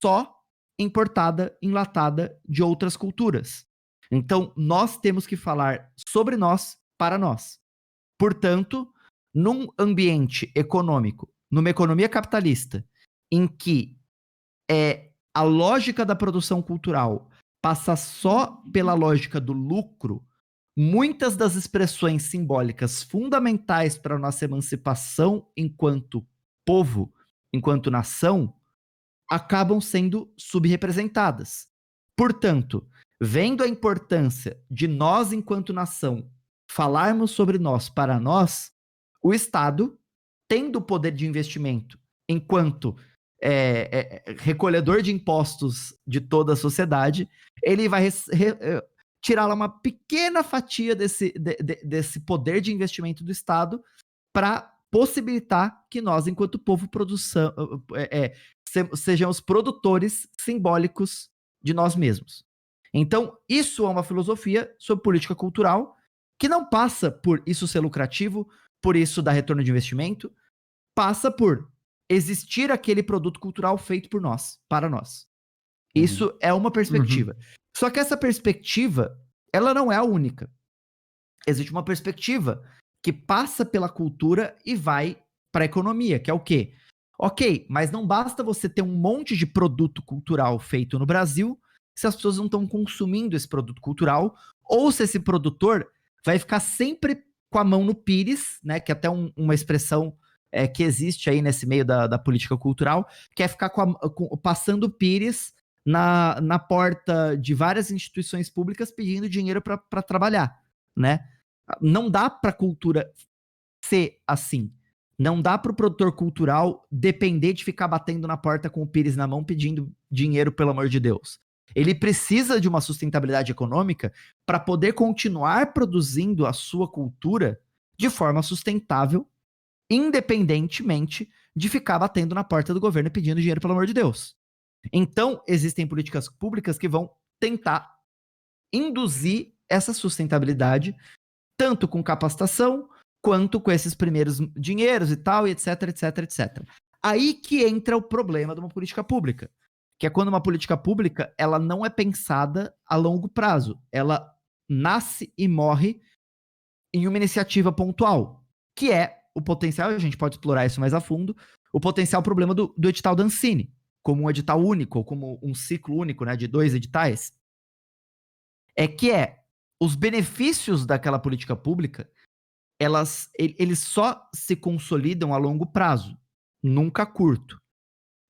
só importada, enlatada de outras culturas. Então, nós temos que falar sobre nós para nós. Portanto, num ambiente econômico, numa economia capitalista, em que a lógica da produção cultural passa só pela lógica do lucro, muitas das expressões simbólicas fundamentais para a nossa emancipação enquanto povo, enquanto nação, acabam sendo subrepresentadas. Portanto, vendo a importância de nós, enquanto nação, falarmos sobre nós para nós, o Estado, tendo o poder de investimento enquanto recolhedor de impostos de toda a sociedade, ele vai tirar lá uma pequena fatia desse poder de investimento do Estado para possibilitar que nós, enquanto povo, sejamos produtores simbólicos de nós mesmos. Então, isso é uma filosofia sobre política cultural que não passa por isso ser lucrativo, por isso dar retorno de investimento, passa por existir aquele produto cultural feito por nós, para nós. Isso é uma perspectiva. Só que essa perspectiva, ela não é a única. Existe uma perspectiva que passa pela cultura e vai para a economia, que é o quê? Ok, mas não basta você ter um monte de produto cultural feito no Brasil se as pessoas não estão consumindo esse produto cultural, ou se esse produtor vai ficar sempre com a mão no pires, né, que é até uma expressão que existe aí nesse meio da política cultural, que é ficar passando pires na porta de várias instituições públicas pedindo dinheiro para trabalhar, né? Não dá para a cultura ser assim. Não dá para o produtor cultural depender de ficar batendo na porta com o pires na mão pedindo dinheiro, pelo amor de Deus. Ele precisa de uma sustentabilidade econômica para poder continuar produzindo a sua cultura de forma sustentável, independentemente de ficar batendo na porta do governo e pedindo dinheiro, pelo amor de Deus. Então, existem políticas públicas que vão tentar induzir essa sustentabilidade, tanto com capacitação, quanto com esses primeiros dinheiros e tal, e etc, etc, etc. Aí que entra o problema de uma política pública, que é quando uma política pública, ela não é pensada a longo prazo. Ela nasce e morre em uma iniciativa pontual, que é o potencial, a gente pode explorar isso mais a fundo, o potencial problema do edital da Ancine, como um edital único, ou como um ciclo único, né, de 2 editais, os benefícios daquela política pública, eles só se consolidam a longo prazo, nunca a curto.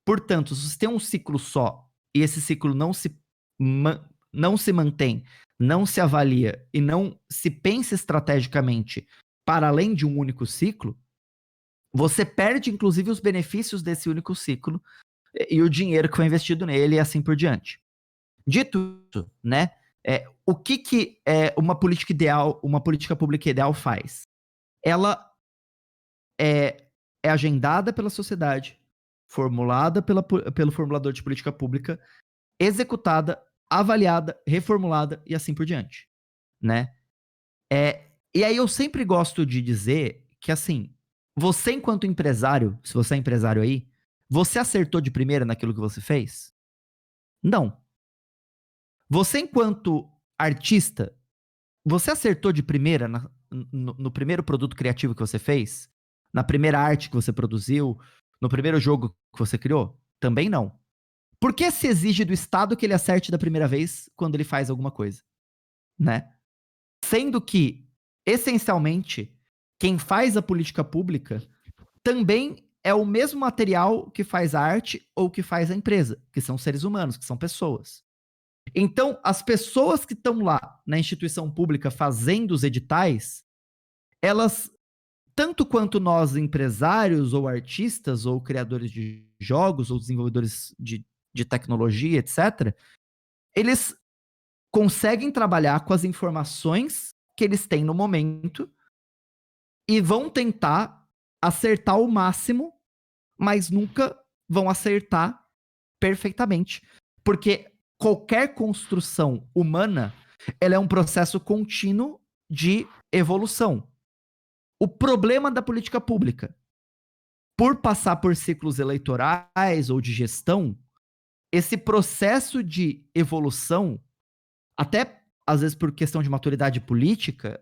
Portanto, se você tem um ciclo só e esse ciclo não se mantém, não se avalia e não se pensa estrategicamente para além de um único ciclo, você perde, inclusive, os benefícios desse único ciclo e o dinheiro que foi investido nele e assim por diante. Dito isso, né, o que uma política ideal, uma política pública ideal faz? Ela é agendada pela sociedade, formulada pelo formulador de política pública, executada, avaliada, reformulada e assim por diante, né? E aí eu sempre gosto de dizer que, assim, você enquanto empresário, se você é empresário aí, você acertou de primeira naquilo que você fez? Não. Você enquanto artista, você acertou de primeira no primeiro produto criativo que você fez? Na primeira arte que você produziu? No primeiro jogo que você criou? Também não. Por que se exige do Estado que ele acerte da primeira vez quando ele faz alguma coisa? Né? Sendo que, essencialmente, quem faz a política pública também é o mesmo material que faz a arte ou que faz a empresa, que são seres humanos, que são pessoas. Então, as pessoas que estão lá na instituição pública fazendo os editais, elas, tanto quanto nós, empresários ou artistas ou criadores de jogos ou desenvolvedores de tecnologia, etc., eles conseguem trabalhar com as informações que eles têm no momento e vão tentar acertar o máximo, mas nunca vão acertar perfeitamente. Porque qualquer construção humana, ela é um processo contínuo de evolução. O problema da política pública, por passar por ciclos eleitorais ou de gestão, esse processo de evolução, até às vezes por questão de maturidade política,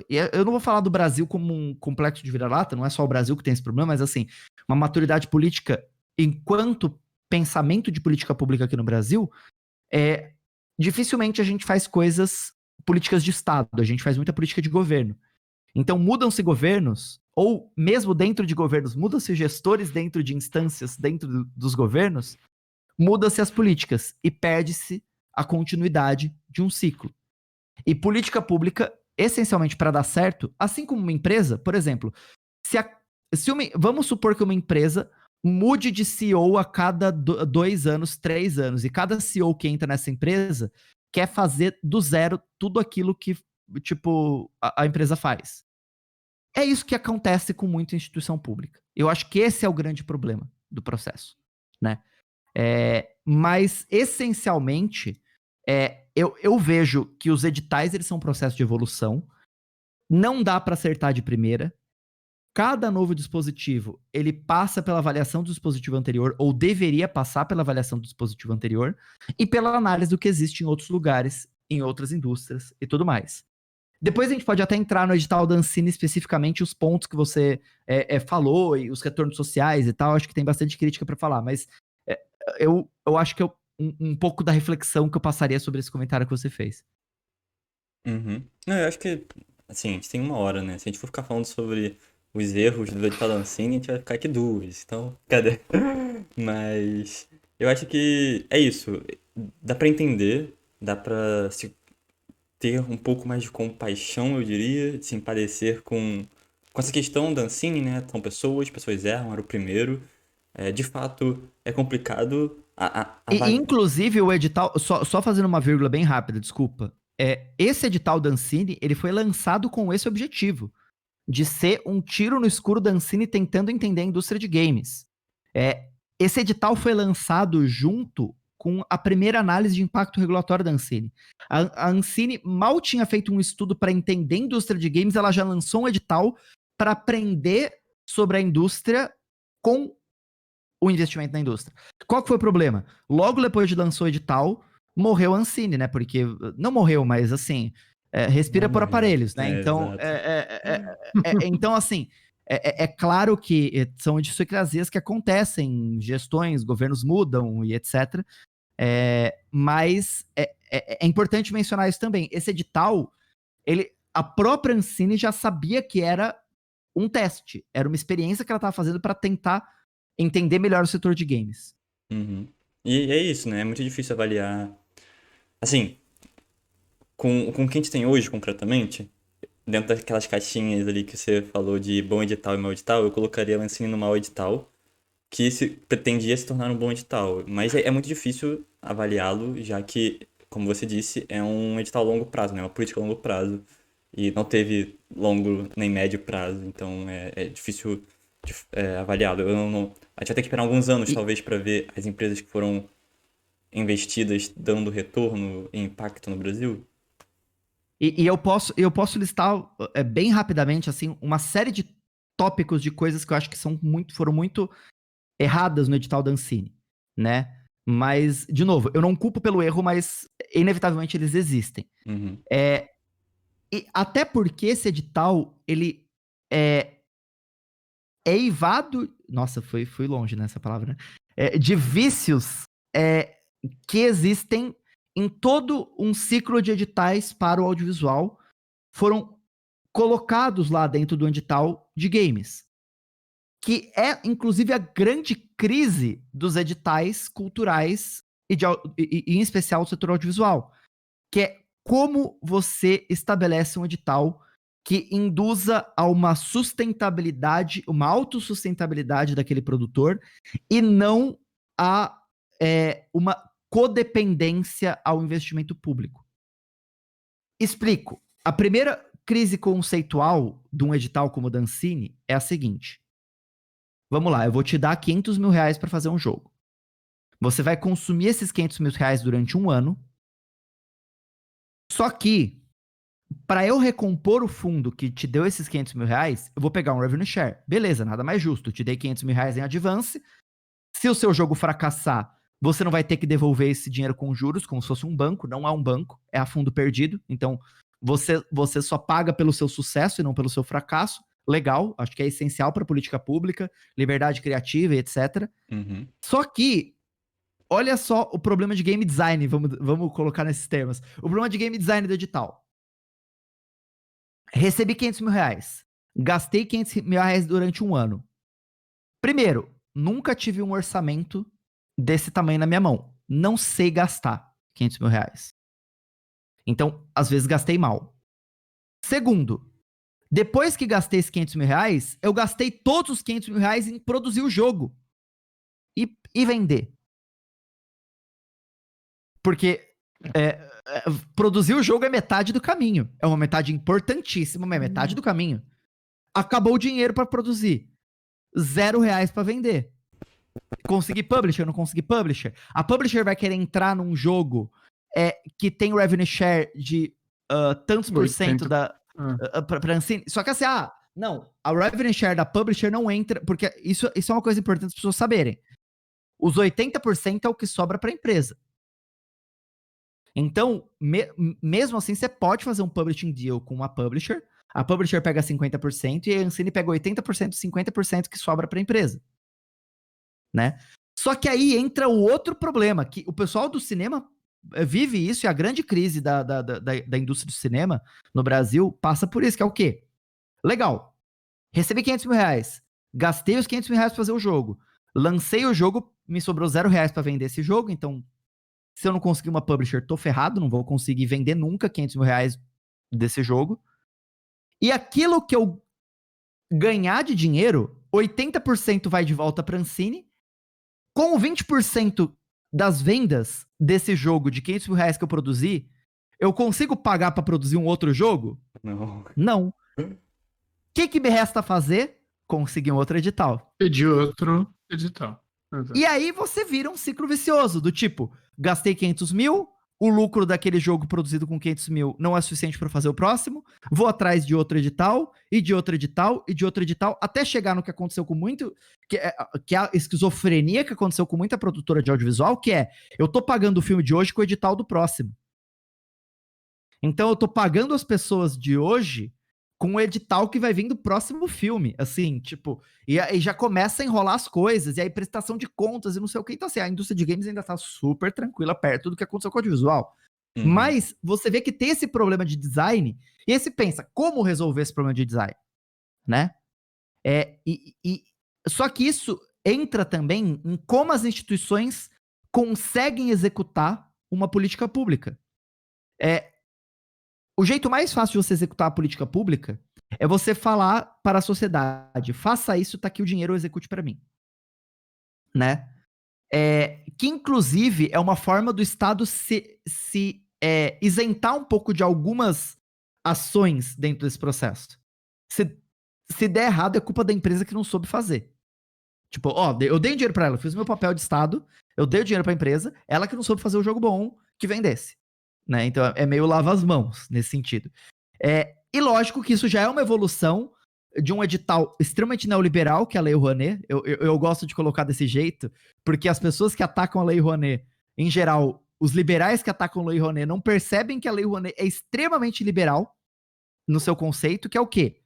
eu não vou falar do Brasil como um complexo de vira-lata, não é só o Brasil que tem esse problema, mas assim, uma maturidade política enquanto pensamento de política pública aqui no Brasil, dificilmente a gente faz políticas de Estado, a gente faz muita política de governo. Então mudam-se governos, ou mesmo dentro de governos, mudam-se gestores dentro de instâncias dentro dos governos, muda-se as políticas e perde-se a continuidade de um ciclo. E política pública, essencialmente para dar certo, assim como uma empresa, por exemplo, vamos supor que uma empresa mude de CEO a cada 2 anos, 3 anos, e cada CEO que entra nessa empresa quer fazer do zero tudo aquilo que, tipo, a empresa faz. É isso que acontece com muita instituição pública. Eu acho que esse é o grande problema do processo, né? Mas, essencialmente, eu vejo que os editais, eles são um processo de evolução. Não dá para acertar de primeira. Cada novo dispositivo, ele passa pela avaliação do dispositivo anterior, ou deveria passar pela avaliação do dispositivo anterior, e pela análise do que existe em outros lugares, em outras indústrias e tudo mais. Depois a gente pode até entrar no edital da Ancine especificamente, os pontos que você falou, e os retornos sociais e tal. Acho que tem bastante crítica para falar, mas eu acho que um pouco da reflexão que eu passaria sobre esse comentário que você fez. Uhum. Não, eu acho que, assim, a gente tem 1 hora, né? Se a gente for ficar falando sobre os erros do edital da Ancine, a gente vai ficar aqui 2. Então, cadê? Mas eu acho que é isso. Dá pra entender, dá pra se ter um pouco mais de compaixão, eu diria, de se empadecer com essa questão da Ancine, né? São pessoas erram, era o primeiro. De fato, é complicado. Inclusive, o edital, só fazendo uma vírgula bem rápida, desculpa. Esse edital da Ancine, ele foi lançado com esse objetivo, de ser um tiro no escuro da Ancine tentando entender a indústria de games. Esse edital foi lançado junto com a primeira análise de impacto regulatório da Ancine. A Ancine mal tinha feito um estudo para entender a indústria de games, ela já lançou um edital para aprender sobre a indústria com o investimento na indústria. Qual que foi o problema? Logo depois de lançar o edital, morreu a Ancine, né? Porque, não morreu, mas assim, respira por aparelhos, né? Então, exato. então, assim, É claro que são idiosincrasias que acontecem, gestões, governos mudam e etc. Mas é importante mencionar isso também. Esse edital, a própria Ancine já sabia que era um teste, era uma experiência que ela estava fazendo para tentar entender melhor o setor de games. Uhum. E é isso, né? É muito difícil avaliar. Assim, com o que a gente tem hoje, concretamente, dentro daquelas caixinhas ali que você falou de bom edital e mau edital, eu colocaria ela assim no mau edital, que pretendia se tornar um bom edital. Mas é muito difícil avaliá-lo, já que, como você disse, é um edital a longo prazo, né? Uma política a longo prazo. E não teve longo nem médio prazo, então é difícil avaliá-lo. A gente vai ter que esperar alguns anos, talvez, para ver as empresas que foram investidas dando retorno e impacto no Brasil. E eu posso listar bem rapidamente assim uma série de tópicos de coisas que eu acho que foram muito erradas no edital da Ancine, né? Mas, de novo, eu não culpo pelo erro, mas inevitavelmente eles existem. Uhum. E até porque esse edital, ele é eivado... Nossa, fui longe nessa palavra, né? De vícios que existem em todo um ciclo de editais para o audiovisual, foram colocados lá dentro do edital de games. Que é, inclusive, a grande crise dos editais culturais e em especial do setor audiovisual. Que é como você estabelece um edital que induza a uma sustentabilidade, uma autossustentabilidade daquele produtor e não a uma codependência ao investimento público. Explico. A primeira crise conceitual de um edital como o da Ancine é a seguinte. Vamos lá, eu vou te dar 500 mil reais para fazer um jogo. Você vai consumir esses 500 mil reais durante um ano. Só que, para eu recompor o fundo que te deu esses 500 mil reais, eu vou pegar um revenue share. Beleza, nada mais justo. Eu te dei 500 mil reais em advance. Se o seu jogo fracassar, você não vai ter que devolver esse dinheiro com juros, como se fosse um banco. Não é um banco, é a fundo perdido. Então, você só paga pelo seu sucesso e não pelo seu fracasso. Legal, acho que é essencial para a política pública, liberdade criativa e etc. Uhum. Só que, olha só o problema de game design, vamos colocar nesses termos. O problema de game design do edital. Recebi 500 mil reais. Gastei 500 mil reais durante um ano. Primeiro, nunca tive um orçamento desse tamanho na minha mão. Não sei gastar 500 mil reais. Então, às vezes, gastei mal. Segundo, depois que gastei esses 500 mil reais, eu gastei todos os 500 mil reais em produzir o jogo. E vender. Porque produzir o jogo é metade do caminho. É uma metade importantíssima, mas é metade do caminho. Acabou o dinheiro para produzir. R$0 para vender. Consegui publisher, não consegui publisher. A publisher vai querer entrar num jogo que tem revenue share de tantos por cento pra Ancine. Só que assim, não, a revenue share da publisher não entra, porque isso é uma coisa importante as pessoas saberem. Os 80% é o que sobra pra empresa. Então, mesmo assim, você pode fazer um publishing deal com uma publisher, a publisher pega 50% e a Ancine pega 80%, 50% que sobra pra empresa. Né? Só que aí entra o outro problema, que o pessoal do cinema vive isso, e a grande crise da indústria do cinema no Brasil passa por isso, que é o quê? Legal, recebi 500 mil reais, gastei os 500 mil reais pra fazer o jogo, lancei o jogo, me sobrou R$0 pra vender esse jogo, então se eu não conseguir uma publisher, tô ferrado, não vou conseguir vender nunca 500 mil reais desse jogo. E aquilo que eu ganhar de dinheiro, 80% vai de volta pra Ancine, com 20% das vendas desse jogo de 500 mil reais que eu produzi, eu consigo pagar pra produzir um outro jogo? Não. Não. O que me resta fazer? Conseguir um outro edital. Pedir outro edital. Exato. E aí você vira um ciclo vicioso, do tipo, gastei 500 mil, o lucro daquele jogo produzido com 500 mil não é suficiente para fazer o próximo, vou atrás de outro edital, e de outro edital, e de outro edital, até chegar no que aconteceu com muito, que é a esquizofrenia que aconteceu com muita produtora de audiovisual, que é, eu tô pagando o filme de hoje com o edital do próximo. Então eu tô pagando as pessoas de hoje com o edital que vai vir do próximo filme, assim, tipo, e aí já começa a enrolar as coisas, e aí prestação de contas e não sei o que. Então, assim, a indústria de games ainda tá super tranquila perto do que aconteceu com o audiovisual. Uhum. Mas você vê que tem esse problema de design, e aí você pensa, como resolver esse problema de design, né? Só que isso entra também em como as instituições conseguem executar uma política pública. O jeito mais fácil de você executar a política pública é você falar para a sociedade, faça isso, tá aqui o dinheiro, execute para mim. Né? Que inclusive é uma forma do Estado se isentar um pouco de algumas ações dentro desse processo. Se der errado, é culpa da empresa que não soube fazer. Tipo, eu dei dinheiro pra ela, fiz meu papel de Estado, eu dei o dinheiro pra empresa, ela que não soube fazer o jogo bom que vendesse. Né? Então é meio lava as mãos nesse sentido. E lógico que isso já é uma evolução de um edital extremamente neoliberal, que é a Lei Rouanet. Eu gosto de colocar desse jeito, porque as pessoas que atacam a Lei Rouanet, em geral, os liberais que atacam a Lei Rouanet não percebem que a Lei Rouanet é extremamente liberal no seu conceito, que é o quê?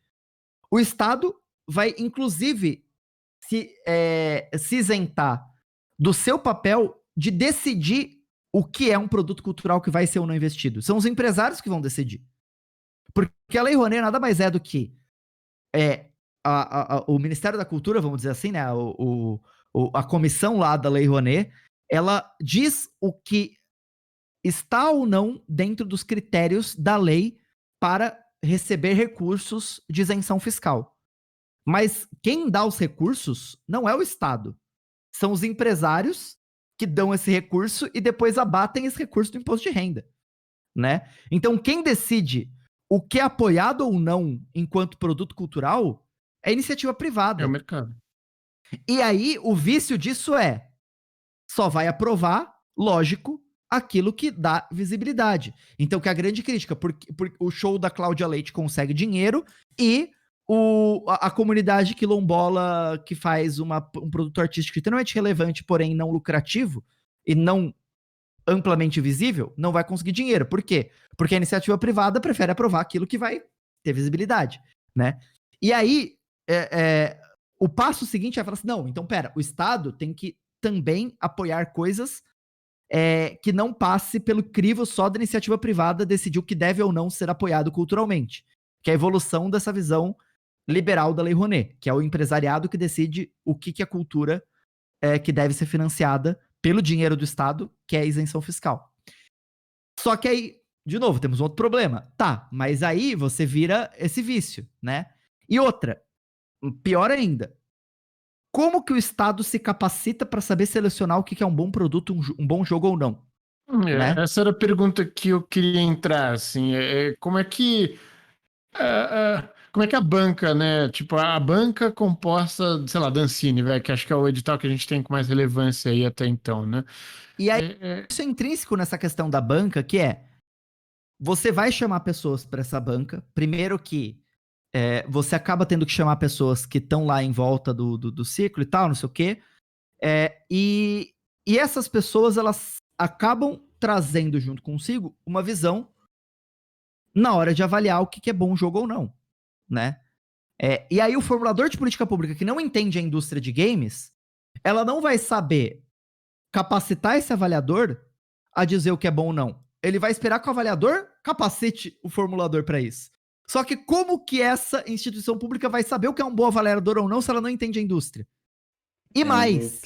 O Estado vai, inclusive, se isentar do seu papel de decidir o que é um produto cultural que vai ser ou não investido. São os empresários que vão decidir. Porque a Lei Rouanet nada mais é do que o Ministério da Cultura, vamos dizer assim, né? A comissão lá da Lei Rouanet, ela diz o que está ou não dentro dos critérios da lei para receber recursos de isenção fiscal. Mas quem dá os recursos não é o Estado. São os empresários que dão esse recurso e depois abatem esse recurso do imposto de renda. Né? Então, quem decide o que é apoiado ou não enquanto produto cultural é a iniciativa privada. É o mercado. E aí, o vício disso só vai aprovar, lógico, aquilo que dá visibilidade. Então, que é a grande crítica, porque o show da Cláudia Leite consegue dinheiro e a comunidade quilombola que faz um produto artístico extremamente relevante, porém não lucrativo e não amplamente visível, não vai conseguir dinheiro. Por quê? Porque a iniciativa privada prefere aprovar aquilo que vai ter visibilidade, né? E aí, o passo seguinte é falar assim, não, então pera, o Estado tem que também apoiar coisas que não passe pelo crivo só da iniciativa privada decidir o que deve ou não ser apoiado culturalmente, que é a evolução dessa visão liberal da Lei Rouanet, que é o empresariado que decide o que é cultura que deve ser financiada pelo dinheiro do Estado, que é a isenção fiscal. Só que aí, de novo, temos um outro problema. Tá, mas aí você vira esse vício, né? E outra, pior ainda, como que o Estado se capacita para saber selecionar o que é um bom produto, um bom jogo ou não? Né? Essa era a pergunta que eu queria entrar, assim, como é que a banca, né, tipo, a banca composta, sei lá, da Ancine, velho, que acho que é o edital que a gente tem com mais relevância aí até então, né? E aí, isso é intrínseco nessa questão da banca, que você vai chamar pessoas para essa banca, primeiro que você acaba tendo que chamar pessoas que estão lá em volta do ciclo e tal, não sei o quê, e essas pessoas, elas acabam trazendo junto consigo uma visão na hora de avaliar o que é bom jogo ou não, né? E aí o formulador de política pública que não entende a indústria de games, ela não vai saber capacitar esse avaliador a dizer o que é bom ou não. Ele vai esperar que o avaliador capacite o formulador para isso. Só que como que essa instituição pública vai saber o que é um bom avaliador ou não se ela não entende a indústria? E mais,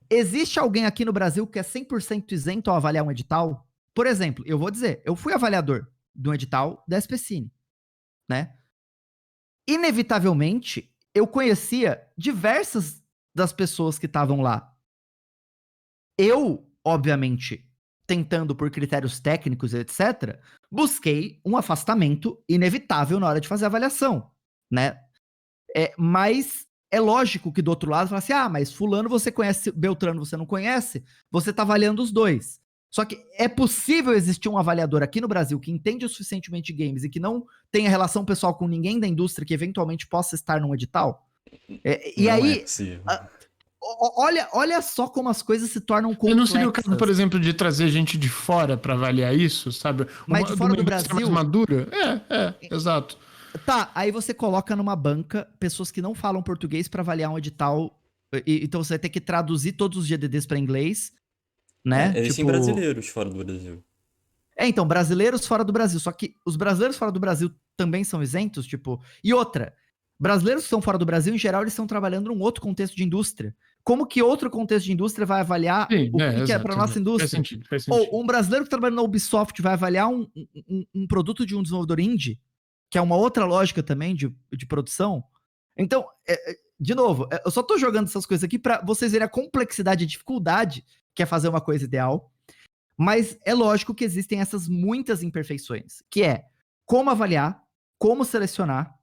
existe alguém aqui no Brasil que é 100% isento ao avaliar um edital? Por exemplo, eu vou dizer, eu fui avaliador de um edital da SPCine, né? Inevitavelmente, eu conhecia diversas das pessoas que estavam lá. Eu, obviamente, tentando por critérios técnicos, etc., busquei um afastamento inevitável na hora de fazer a avaliação, né? Mas é lógico que do outro lado, fala assim, mas fulano você conhece, Beltrano você não conhece, você tá avaliando os dois. Só que é possível existir um avaliador aqui no Brasil que entende o suficientemente de games e que não tenha relação pessoal com ninguém da indústria que eventualmente possa estar num edital? E Não aí, é possível. Olha só como as coisas se tornam E não seria o caso, por complexas. exemplo, de trazer gente de fora para avaliar isso, sabe? Mas de De fora uma do indústria mais Brasil, madura? Exato. tá, aí você coloca numa banca pessoas que não falam português pra avaliar um edital. Então você vai ter que traduzir todos os GDDs pra inglês, né? Existem Tipo, brasileiros fora do Brasil. então, brasileiros fora do Brasil. Só que os brasileiros fora do Brasil também são isentos, tipo. E outra, brasileiros que estão fora do Brasil, em geral, eles estão trabalhando num outro contexto de indústria. Como que outro contexto de indústria vai avaliar Sim, o que é para exato, nossa exato. Faz indústria? sentido, faz sentido. Ou um brasileiro que trabalha na Ubisoft vai avaliar um produto de um desenvolvedor indie, que é uma outra lógica também de produção. Então, de novo, eu só tô jogando essas coisas aqui para vocês verem a complexidade e dificuldade que é fazer uma coisa ideal. Mas é lógico que existem essas muitas imperfeições, que é como avaliar, como selecionar,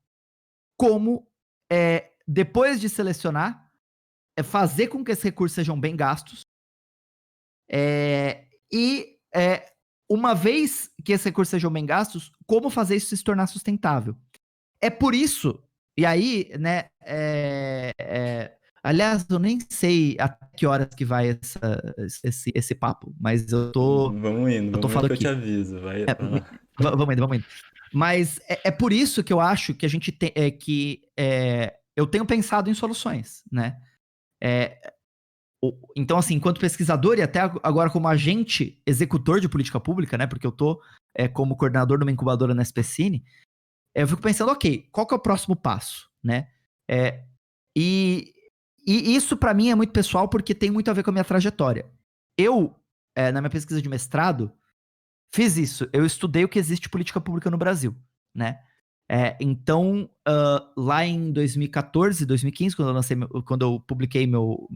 como, depois de selecionar, fazer com que esses recursos sejam bem gastos, e uma vez que esses recursos sejam bem gastos, como fazer isso se tornar sustentável. É por isso, e aí, né, aliás, eu nem sei até que horas que vai esse papo, mas eu tô Vamos indo falando que eu te aqui. aviso. Vai lá. Vamos indo. Mas é por isso que eu acho que a gente tem, eu tenho pensado em soluções, né? Então, assim, enquanto pesquisador e até agora como agente executor de política pública, né? Porque eu tô como coordenador de uma incubadora na SPCine, eu fico pensando, ok, qual que é o próximo passo, né? E isso para mim é muito pessoal porque tem muito a ver com a minha trajetória. Eu, na minha pesquisa de mestrado, fiz isso. Eu estudei o que existe política pública no Brasil, né? Então, lá em 2014, 2015, quando eu publiquei meu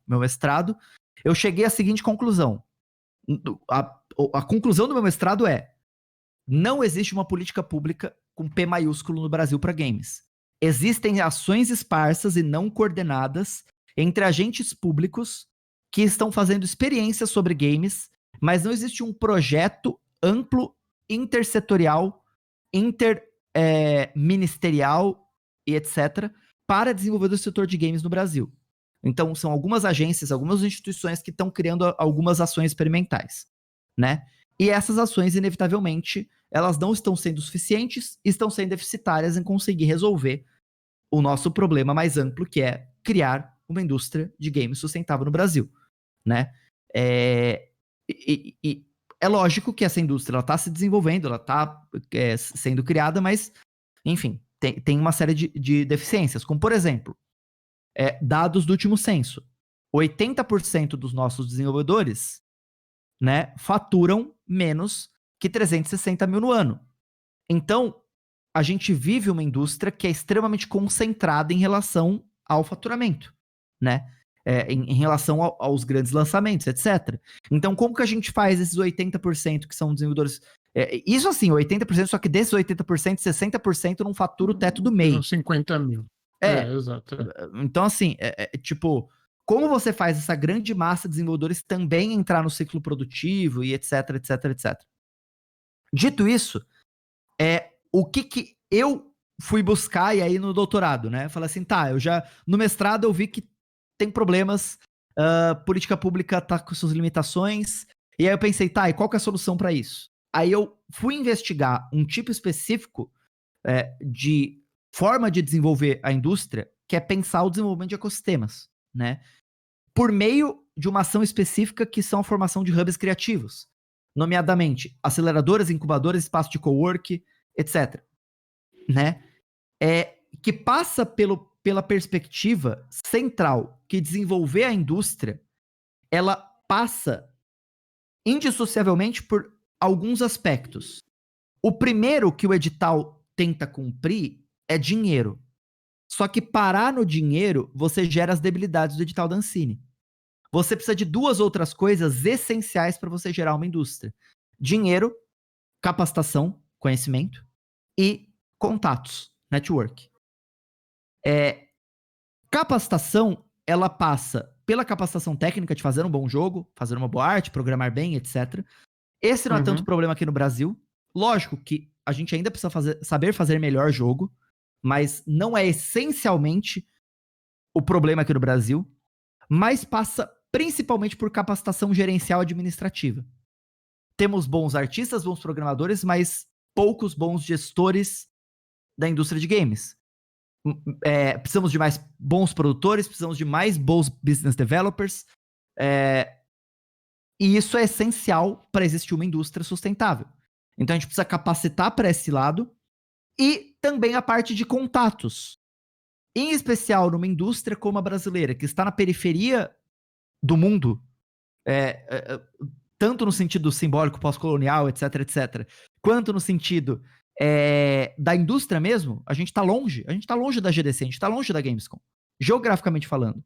mestrado, eu cheguei à seguinte conclusão. A conclusão do meu mestrado é: não existe uma política pública com P maiúsculo no Brasil para games. Existem ações esparsas e não coordenadas entre agentes públicos que estão fazendo experiências sobre games, mas não existe um projeto amplo, intersetorial, interministerial e etc., para desenvolver o setor de games no Brasil. Então, são algumas agências, algumas instituições que estão criando algumas ações experimentais, né? E essas ações, inevitavelmente, elas não estão sendo suficientes, estão sendo deficitárias em conseguir resolver o nosso problema mais amplo, que é criar uma indústria de games sustentável no Brasil, né? E é lógico que essa indústria está se desenvolvendo, ela está sendo criada, mas, enfim, tem uma série de deficiências, como, por exemplo, dados do último censo. 80% dos nossos desenvolvedores, né, faturam menos que 360 mil no ano. Então, a gente vive uma indústria que é extremamente concentrada em relação ao faturamento, né? Em relação aos grandes lançamentos, etc. Então, como que a gente faz esses 80% que são desenvolvedores? Isso assim, 80%, só que desses 80%, 60% não fatura o teto do MEI. Uns 50 mil. Exato. Então, assim, tipo, como você faz essa grande massa de desenvolvedores também entrar no ciclo produtivo e etc, etc, etc. Dito isso, o que eu fui buscar e aí no doutorado, né? Falei assim, tá, no mestrado eu vi que tem problemas, política pública tá com suas limitações, e aí eu pensei, tá, e qual que é a solução para isso? Aí eu fui investigar um tipo específico de forma de desenvolver a indústria, que é pensar o desenvolvimento de ecossistemas, né? Por meio de uma ação específica que são a formação de hubs criativos, nomeadamente aceleradoras, incubadoras, espaço de cowork, etc. Né? Que passa pela perspectiva central que desenvolver a indústria, ela passa indissociavelmente por alguns aspectos. O primeiro que o edital tenta cumprir é dinheiro. Só que parar no dinheiro, você gera as debilidades do edital da Ancine. Você precisa de duas outras coisas essenciais para você gerar uma indústria: dinheiro, capacitação, conhecimento e contatos, network. Capacitação, ela passa pela capacitação técnica de fazer um bom jogo, fazer uma boa arte, programar bem, etc. Esse não é tanto problema aqui no Brasil. Lógico que a gente ainda precisa saber fazer melhor jogo, mas não é essencialmente o problema aqui no Brasil. mas passa principalmente por capacitação gerencial administrativa. Temos bons artistas, bons programadores, mas poucos bons gestores da indústria de games. Precisamos de mais bons produtores, precisamos de mais bons business developers, e isso é essencial para existir uma indústria sustentável. Então a gente precisa capacitar para esse lado e também a parte de contatos. Em especial numa indústria como a brasileira, que está na periferia do mundo, tanto no sentido simbólico, pós-colonial, etc, etc, quanto no sentido da indústria mesmo, a gente está longe da GDC, a gente está longe da Gamescom, geograficamente falando,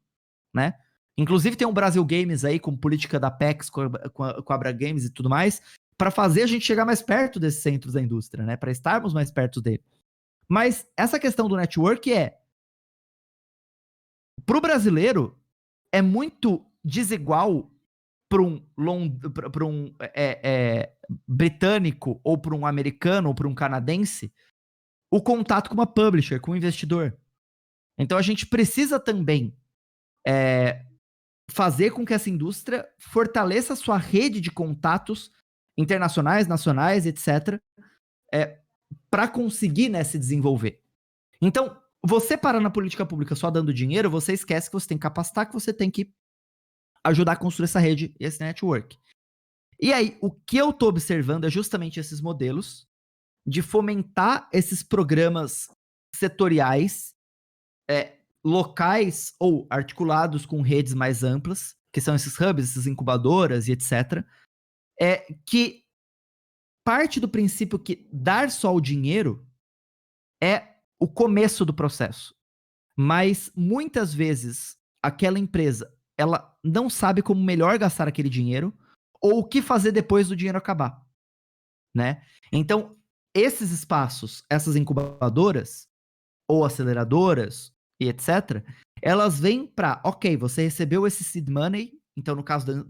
né? Inclusive tem um Brasil Games aí, com política da PEX, com a Abra Games e tudo mais, para fazer a gente chegar mais perto desses centros da indústria, né? Para estarmos mais perto dele. Mas essa questão do network pro brasileiro, é muito desigual para um britânico, ou para um americano, ou para um canadense, o contato com uma publisher, com um investidor. Então a gente precisa também fazer com que essa indústria fortaleça a sua rede de contatos internacionais, nacionais, etc., para conseguir, né, se desenvolver. Então, você parar na política pública só dando dinheiro, você esquece que você tem que capacitar, que você tem que ajudar a construir essa rede, esse network. E aí, o que eu tô observando é justamente esses modelos de fomentar esses programas setoriais, locais ou articulados com redes mais amplas, que são esses hubs, essas incubadoras e etc., que parte do princípio que dar só o dinheiro é o começo do processo. Mas, muitas vezes, aquela empresa, ela não sabe como melhor gastar aquele dinheiro ou o que fazer depois do dinheiro acabar, né? Então, esses espaços, essas incubadoras ou aceleradoras e etc., elas vêm para, ok, você recebeu esse seed money, então no caso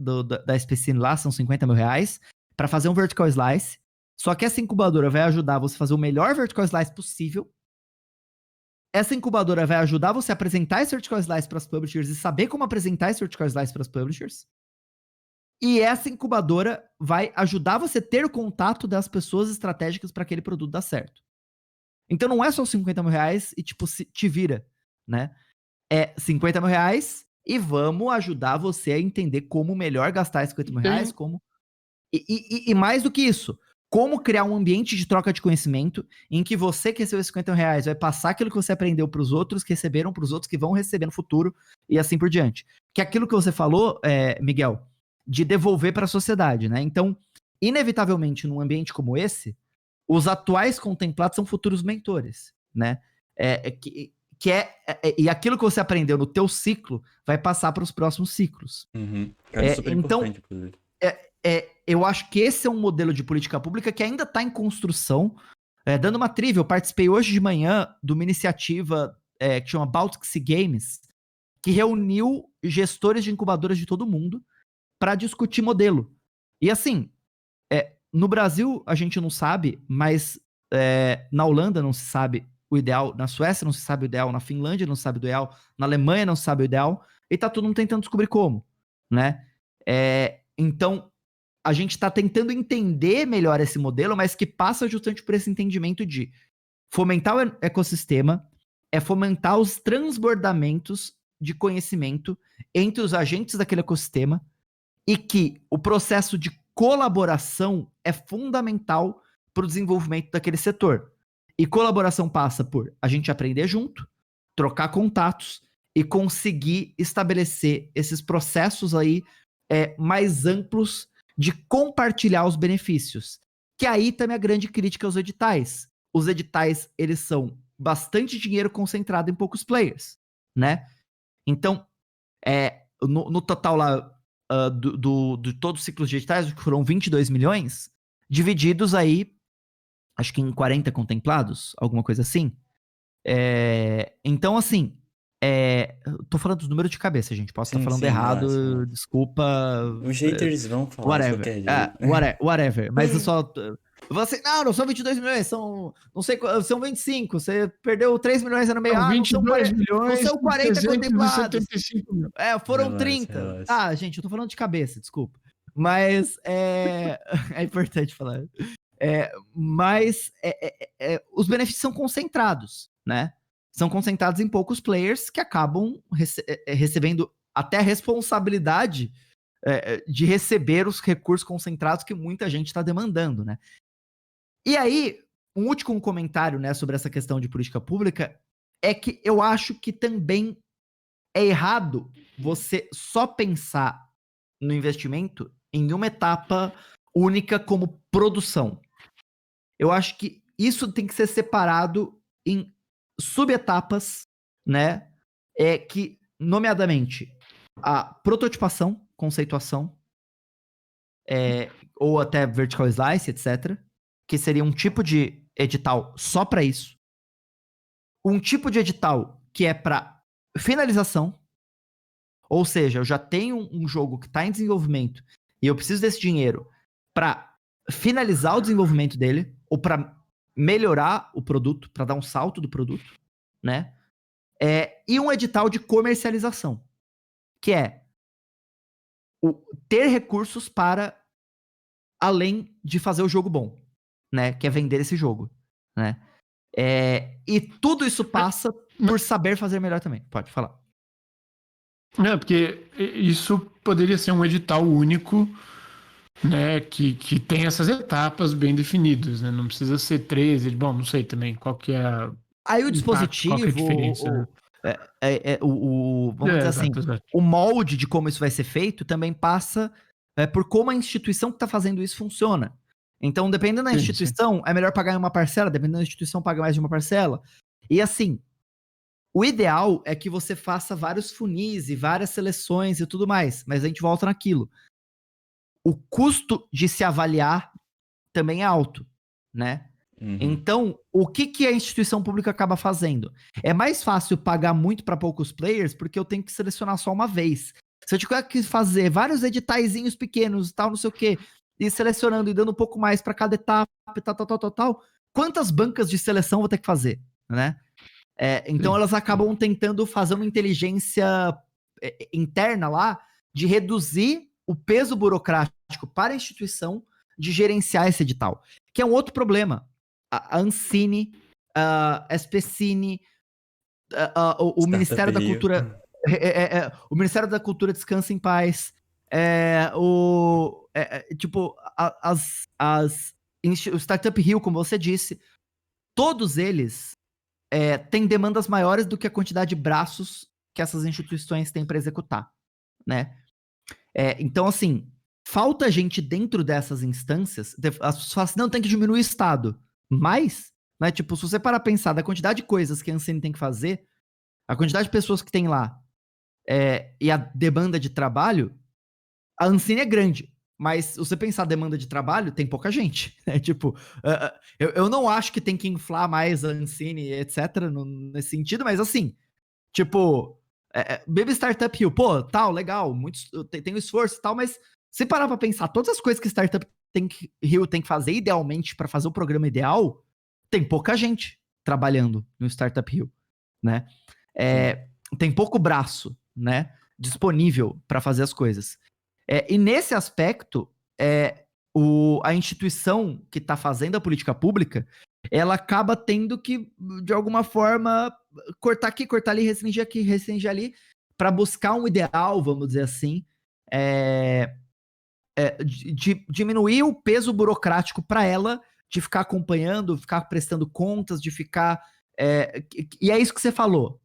da SPCine lá, são 50 mil reais, para fazer um vertical slice, só que essa incubadora vai ajudar você a fazer o melhor vertical slice possível. Essa incubadora vai ajudar você a apresentar esse vertical slice para as publishers e saber como apresentar esse vertical slice para as publishers. E essa incubadora vai ajudar você a ter o contato das pessoas estratégicas para aquele produto dar certo. Então não é só 50 mil reais e tipo, te vira, né? É 50 mil reais e vamos ajudar você a entender como melhor gastar esses 50 mil reais, como... E mais do que isso, como criar um ambiente de troca de conhecimento em que você que recebeu 50 mil reais vai passar aquilo que você aprendeu para os outros que receberam, para os outros que vão receber no futuro e assim por diante. Que é aquilo que você falou, Miguel, de devolver para a sociedade, né? Então, inevitavelmente, num ambiente como esse, os atuais contemplados são futuros mentores, né? E aquilo que você aprendeu no teu ciclo vai passar para os próximos ciclos. Uhum. É super então, importante, inclusive. Eu acho que esse é um modelo de política pública que ainda está em construção. Dando uma trivia, eu participei hoje de manhã de uma iniciativa que chama Baltic Sea Games, que reuniu gestores de incubadoras de todo mundo para discutir modelo. E assim, no Brasil a gente não sabe, mas na Holanda não se sabe o ideal, na Suécia não se sabe o ideal, na Finlândia não se sabe o ideal, na Alemanha não se sabe o ideal, e tá todo mundo tentando descobrir como, né? Então, a gente está tentando entender melhor esse modelo, mas que passa justamente por esse entendimento de fomentar o ecossistema, fomentar os transbordamentos de conhecimento entre os agentes daquele ecossistema e que o processo de colaboração é fundamental para o desenvolvimento daquele setor. E colaboração passa por a gente aprender junto, trocar contatos e conseguir estabelecer esses processos aí mais amplos de compartilhar os benefícios. Que aí também a grande crítica aos editais. Os editais, eles são bastante dinheiro concentrado em poucos players, né? Então, no total lá de todos os ciclos de editais, que foram 22 milhões, divididos aí, acho que em 40 contemplados, alguma coisa assim. Então, assim, tô falando dos números de cabeça, gente. Posso estar falando errado, desculpa. Os haters vão falar de qualquer jeito. Whatever. Mas eu só Você, não são 22 milhões, são, não sei, são 25, você perdeu 3 milhões no meio, São não 22 não milhões são 40 contemplados. 375 mil. Foram Relaxa, 30. relaxa. Ah, gente, eu tô falando de cabeça, desculpa. Mas é importante falar. Mas os benefícios são concentrados, né? São concentrados em poucos players que acabam recebendo até a responsabilidade de receber os recursos concentrados que muita gente está demandando, né? E aí, um último comentário, né, sobre essa questão de política pública é que eu acho que também é errado você só pensar no investimento em uma etapa única como produção. Eu acho que isso tem que ser separado em subetapas, né? Que, nomeadamente, a prototipação, conceituação, ou até vertical slice, etc., que seria um tipo de edital só para isso. Um tipo de edital que é para finalização, ou seja, eu já tenho um jogo que está em desenvolvimento e eu preciso desse dinheiro para finalizar o desenvolvimento dele ou para melhorar o produto, para dar um salto do produto, né? E um edital de comercialização, que é ter recursos para além de fazer o jogo bom, né? Que é vender esse jogo, né? E tudo isso passa por saber fazer melhor também. Pode falar. Porque isso poderia ser um edital único, né, que tem essas etapas bem definidas, né? Não precisa ser 13, bom, não sei também qual que é Aí o impacto, qual que é a dispositivo, diferença, né? vamos dizer assim, Exato. o molde de como isso vai ser feito também passa por como a instituição que está fazendo isso funciona. Então, dependendo da instituição, é melhor pagar em uma parcela, dependendo da instituição, paga mais de uma parcela. E assim, o ideal é que você faça vários funis e várias seleções e tudo mais, mas a gente volta naquilo. O custo de se avaliar também é alto, né? Então, o que a instituição pública acaba fazendo? É mais fácil pagar muito para poucos players porque eu tenho que selecionar só uma vez. Se eu tiver que fazer vários editaizinhos pequenos e tal, não sei o quê, e selecionando e dando um pouco mais para cada etapa, tal, quantas bancas de seleção eu vou ter que fazer, né? Então elas acabam tentando fazer uma inteligência interna lá de reduzir o peso burocrático para a instituição de gerenciar esse edital, que é um outro problema. A Ancine, a SPCine, o Ministério da Cultura, o Ministério da Cultura descansa em paz, tipo, o Startup Rio, como você disse, todos eles têm demandas maiores do que a quantidade de braços que essas instituições têm para executar, né? Então, assim, falta gente dentro dessas instâncias. As pessoas falam assim, não, tem que diminuir o Estado. Mas, né, tipo, se você parar a pensar da quantidade de coisas que a Ancine tem que fazer, a quantidade de pessoas que tem lá e a demanda de trabalho, a Ancine é grande. Mas se você pensar a demanda de trabalho, tem pouca gente. Né? Tipo, eu não acho que tem que inflar mais a Ancine, etc., nesse sentido, mas assim, tipo, Baby Startup Hill, pô, tal, legal, tem um esforço e tal, mas se parar pra pensar, todas as coisas que Startup Hill tem que fazer idealmente para fazer o programa ideal, tem pouca gente trabalhando no Startup Hill, né? Tem pouco braço, né, disponível para fazer as coisas. E nesse aspecto, a instituição que está fazendo a política pública, ela acaba tendo que, de alguma forma, cortar aqui, cortar ali, restringir aqui, restringir ali, para buscar um ideal, vamos dizer assim, de diminuir o peso burocrático para ela, de ficar acompanhando, ficar prestando contas, de ficar... e é isso que você falou,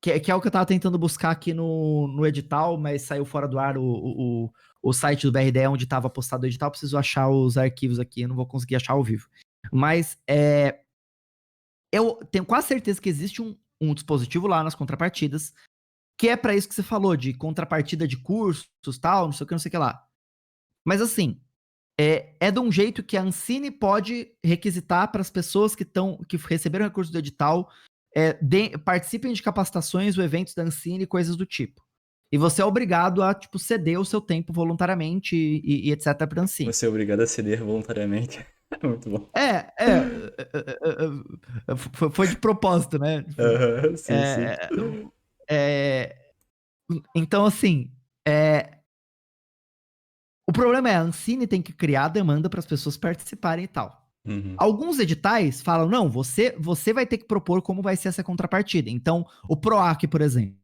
que é o que eu estava tentando buscar aqui no edital, mas saiu fora do ar o site do BRDE onde estava postado o edital, preciso achar os arquivos aqui, eu não vou conseguir achar ao vivo. Mas eu tenho quase certeza que existe um dispositivo lá nas contrapartidas, que é para isso que você falou, de contrapartida de cursos, tal, não sei o que lá. Mas assim, é de um jeito que a Ancine pode requisitar para as pessoas que receberam recurso do edital, participem de capacitações ou eventos da Ancine, coisas do tipo. E você é obrigado a, tipo, ceder o seu tempo voluntariamente e etc. para a Ancine. Você é obrigado a ceder voluntariamente. Muito bom. Foi de propósito, né? Aham, sim, sim. É, é, então, assim, o problema é a Ancine tem que criar demanda para as pessoas participarem e tal. Uhum. Alguns editais falam, não, você vai ter que propor como vai ser essa contrapartida. Então, o PROAC, por exemplo,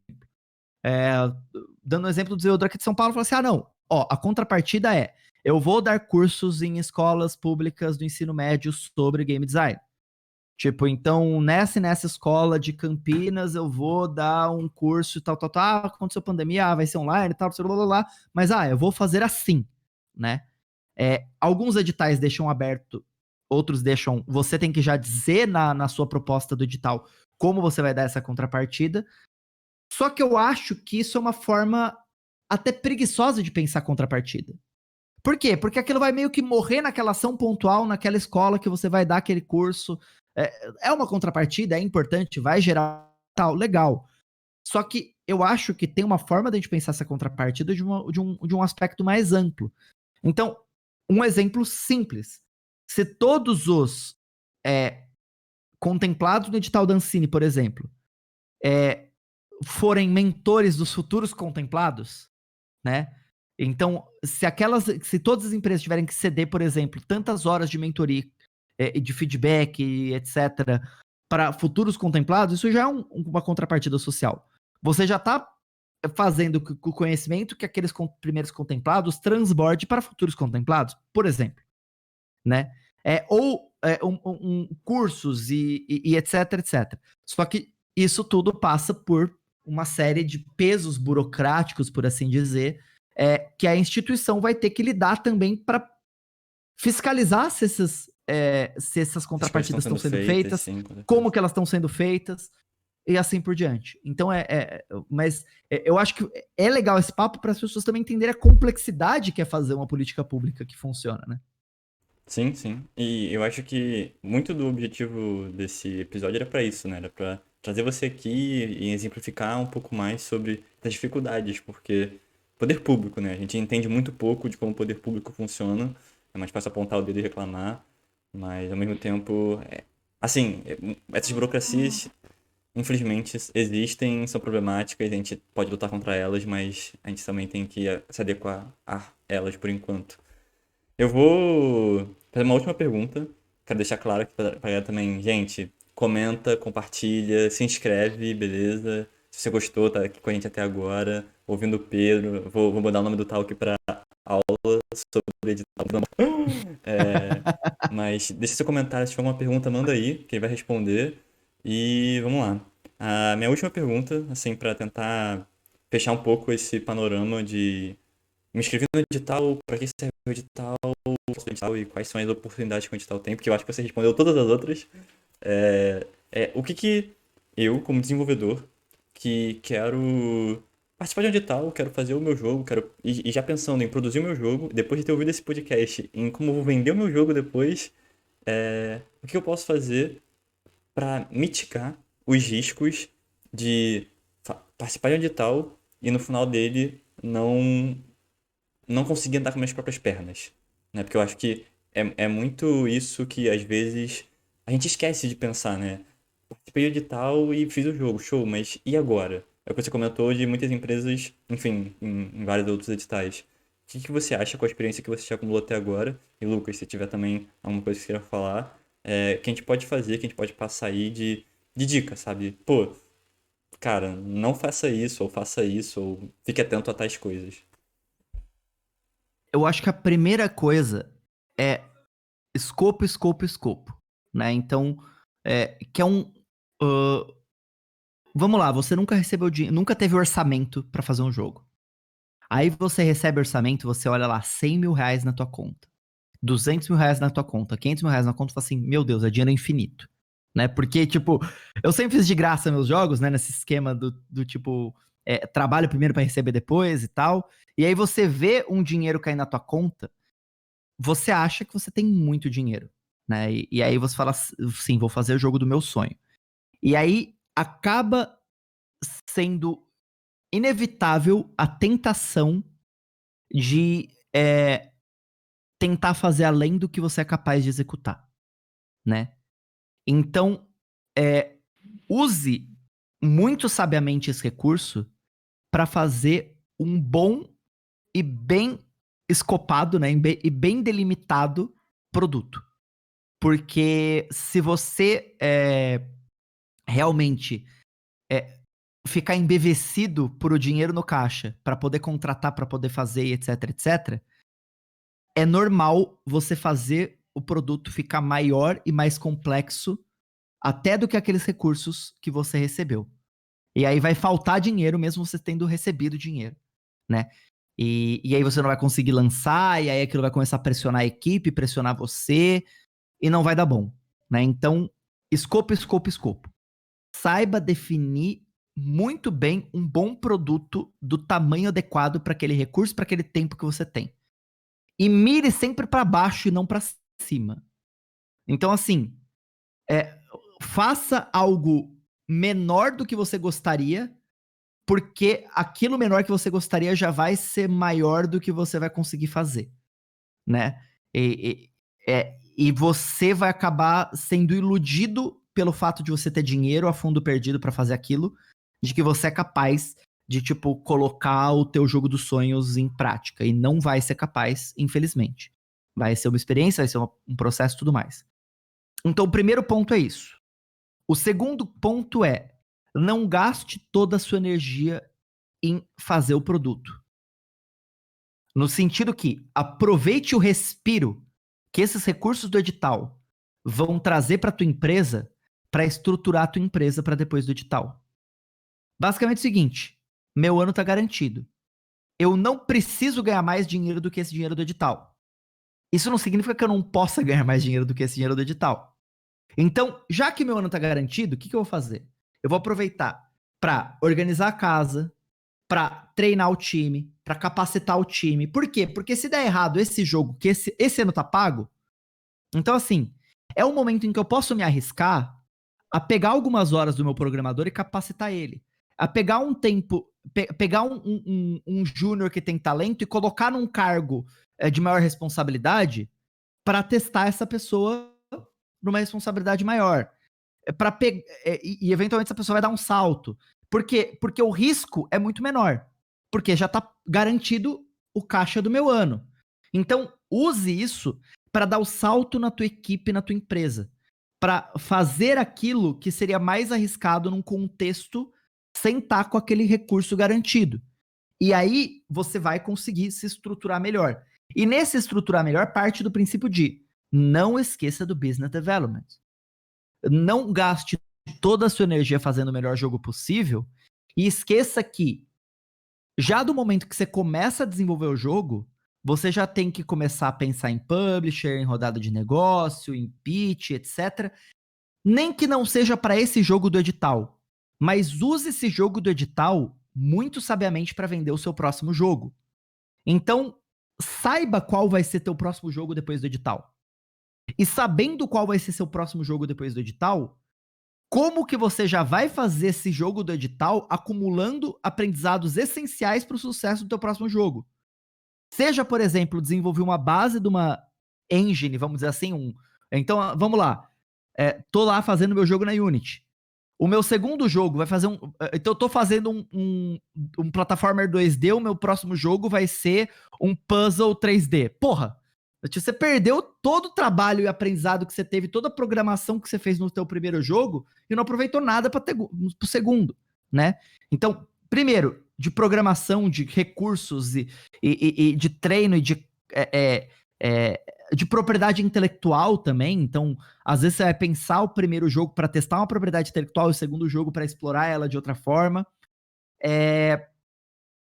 dando o exemplo do Zeldra aqui de São Paulo, falou assim, não, ó, a contrapartida é, eu vou dar cursos em escolas públicas do ensino médio sobre game design. Tipo, então, nessa e nessa escola de Campinas, eu vou dar um curso e tal. Aconteceu pandemia, vai ser online e tal, blá, blá, blá, mas, eu vou fazer assim, né? Alguns editais deixam aberto, outros deixam, você tem que já dizer na sua proposta do edital como você vai dar essa contrapartida. Só que eu acho que isso é uma forma até preguiçosa de pensar contrapartida. Por quê? Porque aquilo vai meio que morrer naquela ação pontual, naquela escola que você vai dar aquele curso. É uma contrapartida, é importante, vai gerar tal, legal. Só que eu acho que tem uma forma de a gente pensar essa contrapartida de um aspecto mais amplo. Então, um exemplo simples. Se todos os contemplados no edital da Ancine, por exemplo, forem mentores dos futuros contemplados, né? Então, se todas as empresas tiverem que ceder, por exemplo, tantas horas de mentoria, de feedback, etc., para futuros contemplados, isso já é uma contrapartida social. Você já está fazendo com o conhecimento que aqueles primeiros contemplados transborde para futuros contemplados, por exemplo, né? Cursos e etc, etc. Só que isso tudo passa por uma série de pesos burocráticos, por assim dizer, que a instituição vai ter que lidar também para fiscalizar se essas As coisas estão contrapartidas estão sendo sendo feitas, feitas, sim, com certeza. como que elas estão sendo feitas, e assim por diante. Então, mas eu acho que é legal esse papo para as pessoas também entenderem a complexidade que é fazer uma política pública que funciona, né? Sim, sim. E eu acho que muito do objetivo desse episódio era pra isso, né? Era pra trazer você aqui e exemplificar um pouco mais sobre as dificuldades, porque poder público, né? A gente entende muito pouco de como o poder público funciona, é mais fácil apontar o dedo e reclamar, mas ao mesmo tempo, assim, essas burocracias, infelizmente, existem, são problemáticas, a gente pode lutar contra elas, mas a gente também tem que se adequar a elas por enquanto. Eu vou fazer uma última pergunta. Quero deixar claro aqui pra galera também, gente, comenta, compartilha, se inscreve, beleza? Se você gostou, tá aqui com a gente até agora, ouvindo o Pedro, vou mudar o nome do talk pra aula sobre edital. Mas deixa seu comentário, se tiver alguma pergunta, manda aí, que ele vai responder. E vamos lá. A minha última pergunta, assim, pra tentar fechar um pouco esse panorama de me inscrevi no edital, para que serve o edital, e quais são as oportunidades que o edital tem, porque eu acho que você respondeu todas as outras. O que que eu, como desenvolvedor, que quero participar de um edital, quero fazer o meu jogo, e já pensando em produzir o meu jogo, depois de ter ouvido esse podcast, em como eu vou vender o meu jogo depois, o que eu posso fazer para mitigar os riscos de participar de um edital e no final dele não conseguir andar com minhas próprias pernas, né? Porque eu acho que é muito isso que às vezes a gente esquece de pensar, né? Participei de edital e fiz o jogo, show, mas e agora? É o que você comentou de muitas empresas, enfim, em vários outros editais. O que você acha com a experiência que você já acumulou até agora? E Lucas, se tiver também alguma coisa que você queira falar, que a gente pode fazer, que a gente pode passar aí de dica, sabe? Pô, cara, não faça isso, ou fique atento a tais coisas. Eu acho que a primeira coisa é escopo, escopo, escopo, né? Então, que é ah, vamos lá, você nunca recebeu dinheiro, nunca teve orçamento pra fazer um jogo. Aí você recebe orçamento, você olha lá, 100 mil reais na tua conta, 200 mil reais na tua conta, 500 mil reais na conta, e fala assim, meu Deus, é dinheiro infinito, né? Porque, tipo, eu sempre fiz de graça meus jogos, né? Nesse esquema do tipo, trabalho primeiro pra receber depois e tal. E aí você vê um dinheiro cair na tua conta, você acha que você tem muito dinheiro, né? E aí você fala, sim, vou fazer o jogo do meu sonho. E aí acaba sendo inevitável a tentação de tentar fazer além do que você é capaz de executar, né? Então, use muito sabiamente esse recurso para fazer um bom e bem escopado, né, e bem delimitado produto. Porque se você realmente ficar embevecido por o dinheiro no caixa para poder contratar, para poder fazer, etc, etc, é normal você fazer o produto ficar maior e mais complexo até do que aqueles recursos que você recebeu. E aí vai faltar dinheiro mesmo você tendo recebido dinheiro, né? E aí você não vai conseguir lançar, e aí aquilo vai começar a pressionar a equipe, pressionar você, e não vai dar bom, né? Então, escopo. Saiba definir muito bem um bom produto do tamanho adequado para aquele recurso, para aquele tempo que você tem. E mire sempre para baixo e não para cima. Então, assim, faça algo menor do que você gostaria, porque aquilo menor que você gostaria já vai ser maior do que você vai conseguir fazer, né? E você vai acabar sendo iludido pelo fato de você ter dinheiro a fundo perdido pra fazer aquilo, de que você é capaz de, tipo, colocar o teu jogo dos sonhos em prática. E não vai ser capaz, infelizmente. Vai ser uma experiência, vai ser um processo e tudo mais. Então, o primeiro ponto é isso. O segundo ponto é: não gaste toda a sua energia em fazer o produto. No sentido que aproveite o respiro que esses recursos do edital vão trazer para tua empresa para estruturar a tua empresa para depois do edital. Basicamente é o seguinte: meu ano está garantido. Eu não preciso ganhar mais dinheiro do que esse dinheiro do edital. Isso não significa que eu não possa ganhar mais dinheiro do que esse dinheiro do edital. Então, já que meu ano está garantido, o que eu vou fazer? Eu vou aproveitar para organizar a casa, para treinar o time, para capacitar o time. Por quê? Porque se der errado esse jogo, que esse ano tá pago, então assim, é um momento em que eu posso me arriscar a pegar algumas horas do meu programador e capacitar ele. A pegar um tempo, pegar um júnior que tem talento e colocar num cargo de maior responsabilidade para testar essa pessoa numa responsabilidade maior. E eventualmente essa pessoa vai dar um salto. Por quê? Porque o risco é muito menor. Porque já está garantido o caixa do meu ano. Então, use isso para dar o salto na tua equipe, na tua empresa. Para fazer aquilo que seria mais arriscado num contexto sem estar com aquele recurso garantido. E aí, você vai conseguir se estruturar melhor. E nesse estruturar melhor, parte do princípio de não esqueça do business development. Não gaste toda a sua energia fazendo o melhor jogo possível e esqueça que já do momento que você começa a desenvolver o jogo, você já tem que começar a pensar em publisher, em rodada de negócio, em pitch, etc. Nem que não seja para esse jogo do edital, mas use esse jogo do edital muito sabiamente para vender o seu próximo jogo. Então, saiba qual vai ser teu próximo jogo depois do edital. E sabendo qual vai ser seu próximo jogo depois do edital, como que você já vai fazer esse jogo do edital acumulando aprendizados essenciais para o sucesso do teu próximo jogo. Seja, por exemplo, desenvolver uma base de uma engine, vamos dizer assim, então, vamos lá. Tô lá fazendo meu jogo na Unity. O meu segundo jogo vai fazer então eu tô fazendo um platformer 2D, o meu próximo jogo vai ser um puzzle 3D. Porra! Você perdeu todo o trabalho e aprendizado que você teve, toda a programação que você fez no teu primeiro jogo e não aproveitou nada para o segundo, né? Então, primeiro, de programação, de recursos e de treino e de propriedade intelectual também. Então, às vezes você vai pensar o primeiro jogo para testar uma propriedade intelectual e o segundo jogo para explorar ela de outra forma.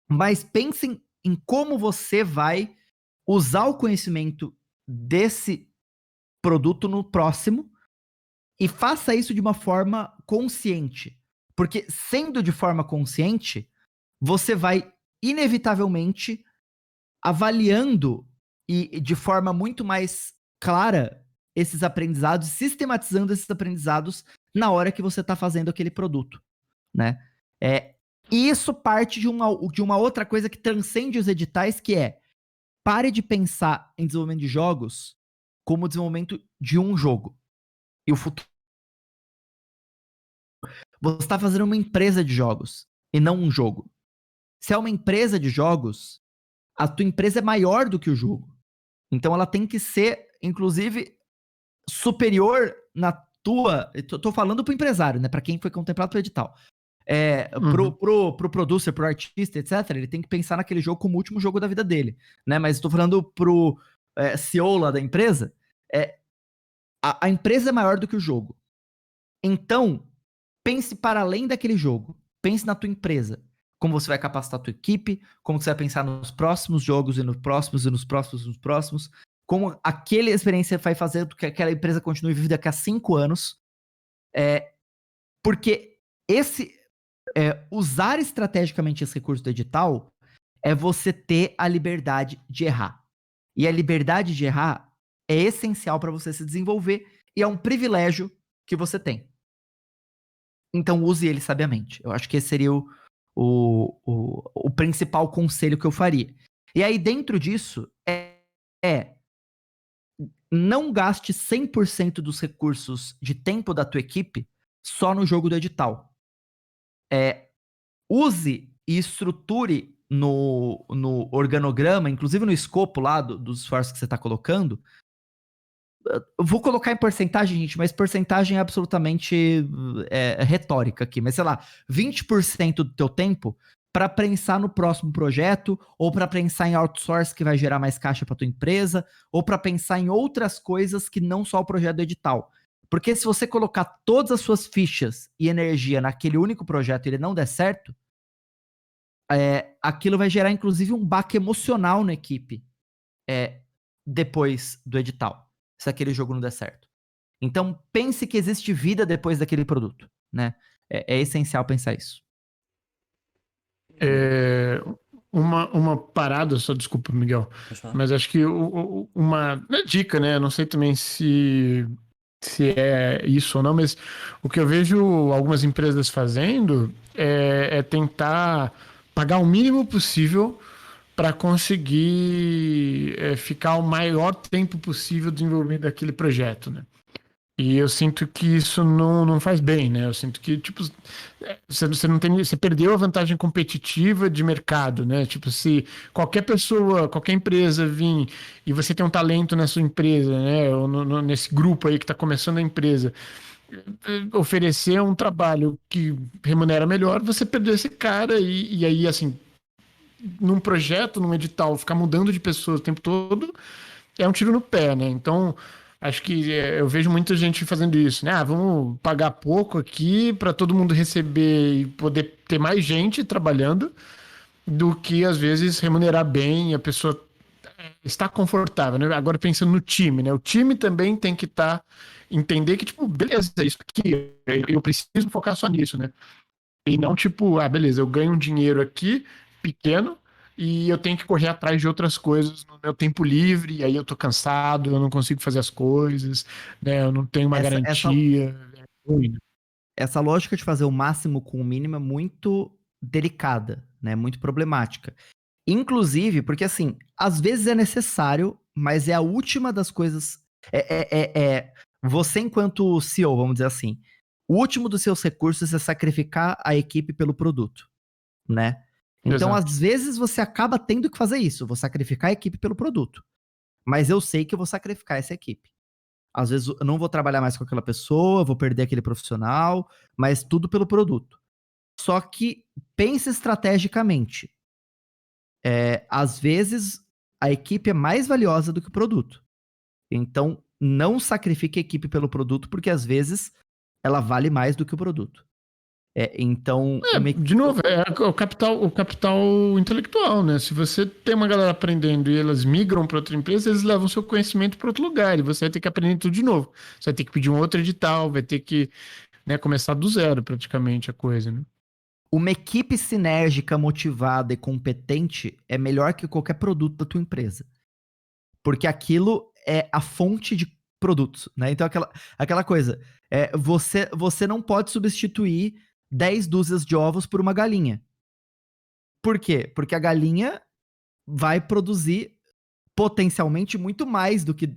Mas pensem em como você vai usar o conhecimento desse produto no próximo e faça isso de uma forma consciente. Porque sendo de forma consciente, você vai inevitavelmente avaliando e de forma muito mais clara esses aprendizados, sistematizando esses aprendizados na hora que você está fazendo aquele produto, né? E isso parte de uma outra coisa que transcende os editais, que é pare de pensar em desenvolvimento de jogos como desenvolvimento de um jogo. E o futuro. Você está fazendo uma empresa de jogos e não um jogo. Se é uma empresa de jogos, a tua empresa é maior do que o jogo. Então ela tem que ser, inclusive, superior na tua. Tô falando pro empresário, né? Para quem foi contemplado pelo edital. Pro producer, pro artista, etc., ele tem que pensar naquele jogo como o último jogo da vida dele, né? Mas estou falando pro CEO lá da empresa, a empresa é maior do que o jogo. Então, pense para além daquele jogo. Pense na tua empresa. Como você vai capacitar a tua equipe, como você vai pensar nos próximos jogos e nos próximos, e nos próximos, e nos próximos. Como aquela experiência vai fazer com que aquela empresa continue viva daqui a 5 anos. Porque usar estrategicamente esse recurso do edital é você ter a liberdade de errar. E a liberdade de errar é essencial para você se desenvolver e é um privilégio que você tem. Então use ele sabiamente. Eu acho que esse seria o principal conselho que eu faria. E aí dentro disso não gaste 100% dos recursos de tempo da tua equipe só no jogo do edital. Use e estruture no organograma, inclusive no escopo lá dos esforços que você está colocando. Eu vou colocar em porcentagem, gente, mas porcentagem é absolutamente retórica aqui. Mas sei lá, 20% do teu tempo para pensar no próximo projeto, ou para pensar em outsource que vai gerar mais caixa para tua empresa, ou para pensar em outras coisas que não só o projeto do edital. Porque se você colocar todas as suas fichas e energia naquele único projeto e ele não der certo, aquilo vai gerar inclusive um baque emocional na equipe depois do edital, se aquele jogo não der certo. Então pense que existe vida depois daquele produto, né? É essencial pensar isso. Uma parada, só desculpa, Miguel, mas acho que uma dica, né? Não sei também se é isso ou não, mas o que eu vejo algumas empresas fazendo é tentar pagar o mínimo possível para conseguir ficar o maior tempo possível desenvolvendo aquele projeto, né? E eu sinto que isso não faz bem, né? Eu sinto que, tipo, você não tem, você perdeu a vantagem competitiva de mercado, né? Tipo, se qualquer pessoa, qualquer empresa vir e você tem um talento na sua empresa, né? Ou nesse grupo aí que está começando a empresa, oferecer um trabalho que remunera melhor, você perdeu esse cara e aí, assim, num projeto, num edital, ficar mudando de pessoas o tempo todo é um tiro no pé, né? Então, acho que eu vejo muita gente fazendo isso, né? Vamos pagar pouco aqui para todo mundo receber e poder ter mais gente trabalhando do que, às vezes, remunerar bem e a pessoa estar confortável, né? Agora, pensando no time, né? O time também tem que entender que, tipo, beleza, isso aqui, eu preciso focar só nisso, né? E não, tipo, beleza, eu ganho um dinheiro aqui, pequeno, e eu tenho que correr atrás de outras coisas no meu tempo livre, e aí eu tô cansado, eu não consigo fazer as coisas, né? Eu não tenho uma garantia. É ruim, né? Essa lógica de fazer o máximo com o mínimo é muito delicada, né? Muito problemática. Inclusive, porque assim, às vezes é necessário, mas é a última das coisas. Você, enquanto CEO, vamos dizer assim, o último dos seus recursos é sacrificar a equipe pelo produto, né? Então, Exato. às vezes, você acaba tendo que fazer isso, vou sacrificar a equipe pelo produto. Mas eu sei que eu vou sacrificar essa equipe. Às vezes, eu não vou trabalhar mais com aquela pessoa, vou perder aquele profissional, mas tudo pelo produto. Só que pense estrategicamente. Às vezes, a equipe é mais valiosa do que o produto. Então, não sacrifique a equipe pelo produto, porque às vezes ela vale mais do que o produto. Então, De novo, é o capital intelectual, né? Se você tem uma galera aprendendo e elas migram para outra empresa, eles levam seu conhecimento para outro lugar e você vai ter que aprender tudo de novo. Você vai ter que pedir um outro edital, vai ter que, né, começar do zero praticamente a coisa, né? uma equipe sinérgica, motivada e competente é melhor que qualquer produto da tua empresa. Porque aquilo é a fonte de produtos, né? Então, aquela coisa, você não pode substituir 10 dúzias de ovos por uma galinha. Por quê? Porque a galinha vai produzir potencialmente muito mais do que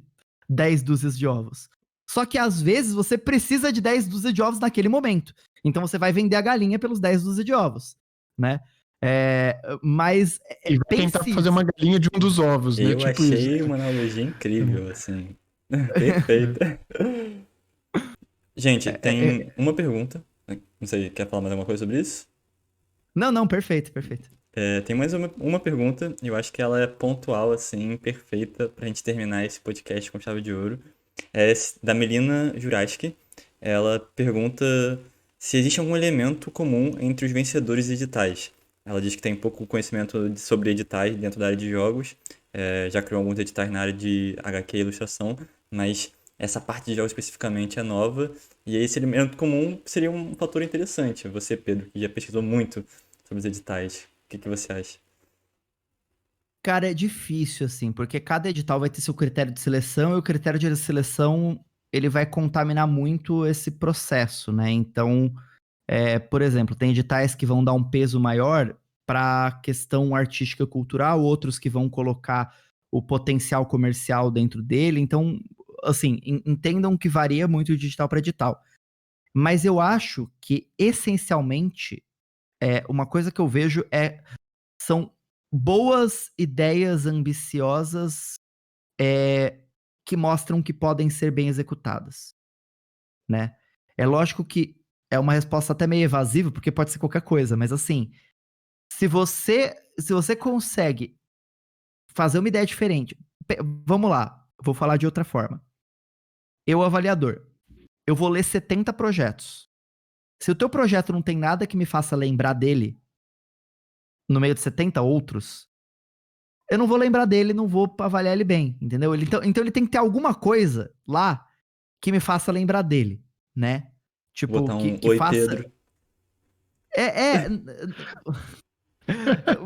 10 dúzias de ovos. Só que às vezes você precisa de 10 dúzias de ovos naquele momento. Então você vai vender a galinha pelos 10 dúzias de ovos, né? Mas E vai tentar fazer uma galinha de um dos ovos, né? Eu Tipo isso. achei uma analogia incrível, assim. Perfeita. Gente, tem uma pergunta. Não sei, quer falar mais alguma coisa sobre isso? Não, perfeito. Tem mais uma pergunta, e eu acho que ela é pontual, assim, perfeita pra gente terminar esse podcast com chave de ouro. É da Melina Juraski. Ela pergunta se existe algum elemento comum entre os vencedores editais. Ela diz que tem pouco conhecimento sobre editais dentro da área de jogos, já criou alguns editais na área de HQ e ilustração, mas essa parte de jogos especificamente é nova, e aí esse elemento comum seria um fator interessante. Você, Pedro, que já pesquisou muito sobre os editais, o que você acha? Cara, é difícil, assim, porque cada edital vai ter seu critério de seleção e o critério de seleção ele vai contaminar muito esse processo, né? Então, por exemplo, tem editais que vão dar um peso maior para a questão artística e cultural, outros que vão colocar o potencial comercial dentro dele. Então, assim, entendam que varia muito de edital para edital. Mas eu acho que, essencialmente, uma coisa que eu vejo são boas ideias ambiciosas que mostram que podem ser bem executadas, né? É lógico que é uma resposta até meio evasiva, porque pode ser qualquer coisa, mas assim, se você consegue fazer uma ideia diferente, vamos lá, vou falar de outra forma. Eu, avaliador, eu vou ler 70 projetos. Se o teu projeto não tem nada que me faça lembrar dele, no meio de 70 outros, eu não vou lembrar dele, não vou avaliar ele bem, entendeu? Então ele tem que ter alguma coisa lá que me faça lembrar dele, né? Tipo, Botar um que Oi, faça... Pedro.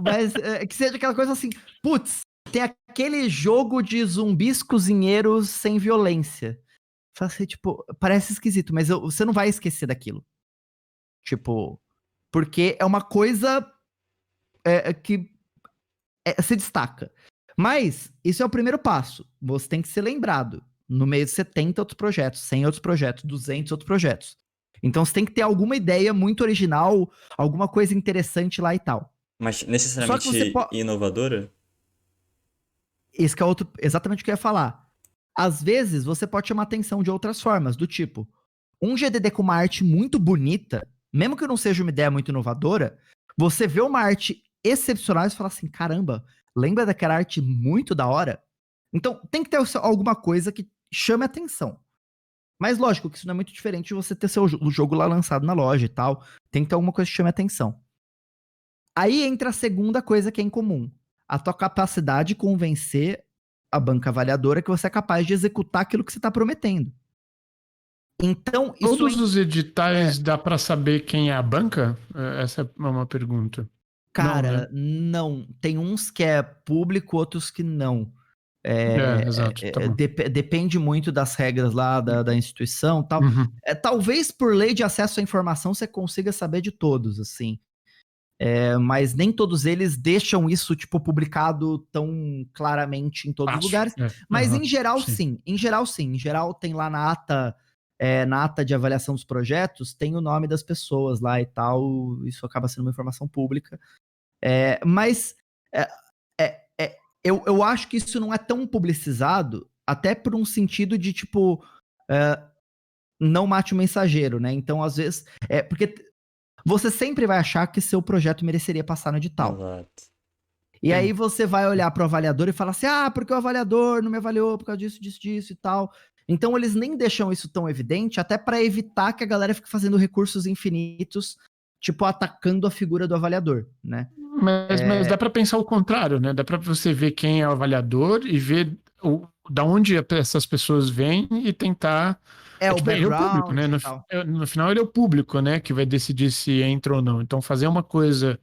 Mas que seja aquela coisa assim, putz, tem aquele jogo de zumbis cozinheiros sem violência. Fala assim, tipo, parece esquisito, mas você não vai esquecer daquilo. Tipo, porque é uma coisa que se destaca. Mas isso é o primeiro passo. Você tem que ser lembrado. No meio de 70 outros projetos, 100 outros projetos, 200 outros projetos. Então você tem que ter alguma ideia muito original, alguma coisa interessante lá e tal. Mas Só que você necessariamente pode... inovadora? Esse que é exatamente o que eu ia falar. Às vezes você pode chamar atenção de outras formas, do tipo, um GDD com uma arte muito bonita, mesmo que não seja uma ideia muito inovadora, você vê uma arte excepcional e fala assim, caramba, lembra daquela arte muito da hora? Então tem que ter alguma coisa que chame atenção. Mas lógico que isso não é muito diferente de você ter o jogo lá lançado na loja e tal. Tem que ter alguma coisa que chame atenção. Aí entra a segunda coisa que é incomum. A tua capacidade de convencer a banca avaliadora que você é capaz de executar aquilo que você está prometendo. Então, isso Todos os editais dá para saber quem é a banca? Essa é uma pergunta. Cara, Não, né? não. Tem uns que é público, outros que não. Exato, tá bom. Depende muito das regras lá da instituição e tal. Uhum. Talvez por lei de acesso à informação você consiga saber de todos, assim. Mas nem todos eles deixam isso, tipo, publicado tão claramente em todos os lugares. Mas em geral, sim. Em geral, sim. Em geral, tem lá na ata de avaliação dos projetos, tem o nome das pessoas lá e tal. Isso acaba sendo uma informação pública. Mas eu acho que isso não é tão publicizado, até por um sentido de, tipo, não mate o mensageiro, né? Então, às vezes... porque você sempre vai achar que seu projeto mereceria passar no edital. Exato. E aí você vai olhar pro avaliador e falar assim, porque o avaliador não me avaliou por causa disso e tal. Então eles nem deixam isso tão evidente, até para evitar que a galera fique fazendo recursos infinitos, tipo, atacando a figura do avaliador, né? Mas dá para pensar o contrário, né? Dá para você ver quem é o avaliador e ver da onde essas pessoas vêm e tentar... o tipo, ele é o público, background né? e tal. No final, ele é o público, né? Que vai decidir se entra ou não. Então, fazer uma coisa...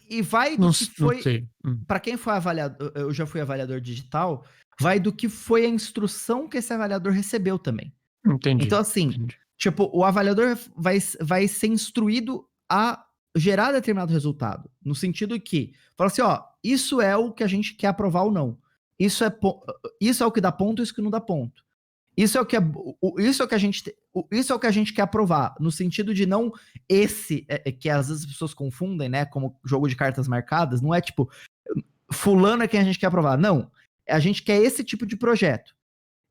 E vai do Não, que não foi... sei. Para quem foi avaliador, eu já fui avaliador digital, vai do que foi a instrução que esse avaliador recebeu também. Entendi. Então, assim, tipo, o avaliador vai ser instruído a gerar determinado resultado. No sentido que, fala assim, isso é o que a gente quer aprovar ou não. isso é, isso é o que dá ponto, isso que não dá ponto. Isso é o que isso é o que a gente isso é o que a gente quer aprovar, no sentido de não que às vezes as pessoas confundem, né, como jogo de cartas marcadas, não é tipo fulano é quem a gente quer aprovar, não. A gente quer esse tipo de projeto.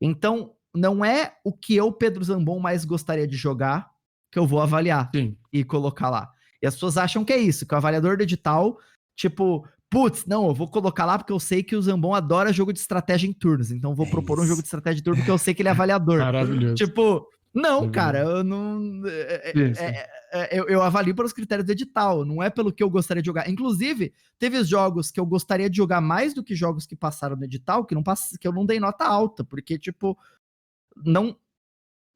Então, não é o que eu, Pedro Zambon, mais gostaria de jogar que eu vou avaliar Sim. e colocar lá. E as pessoas acham que é isso, que o avaliador do edital, tipo, putz, não, eu vou colocar lá porque eu sei que o Zambon adora jogo de estratégia em turnos, então eu vou É propor um jogo isso. de estratégia em turno porque eu sei que ele é avaliador. Maravilhoso. Tipo, não, cara, Maravilhoso. eu não. Sim, sim. Eu avalio pelos critérios do edital, não é pelo que eu gostaria de jogar. Inclusive, teve jogos que eu gostaria de jogar mais do que jogos que passaram no edital, que eu não dei nota alta, porque, tipo, não.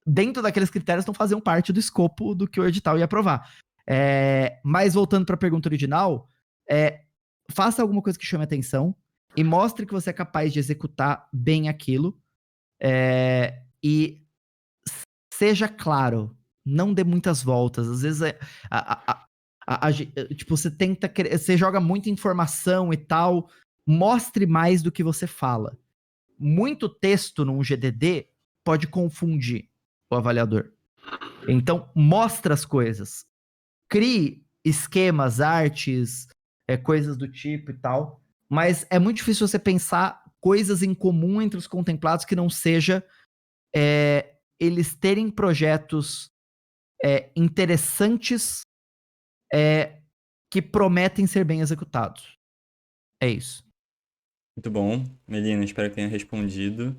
Dentro daqueles critérios não faziam parte do escopo do que o edital ia aprovar. Mas voltando para a pergunta original, faça alguma coisa que chame atenção e mostre que você é capaz de executar bem aquilo. E seja claro, não dê muitas voltas. Às vezes tipo, você tenta, você joga muita informação e tal, mostre mais do que você fala. Muito texto num GDD pode confundir o avaliador. Então, mostra as coisas. Crie esquemas, artes, coisas do tipo e tal. Mas é muito difícil você pensar coisas em comum entre os contemplados que não seja eles terem projetos interessantes que prometem ser bem executados. É isso. Muito bom, Melina, espero que tenha respondido.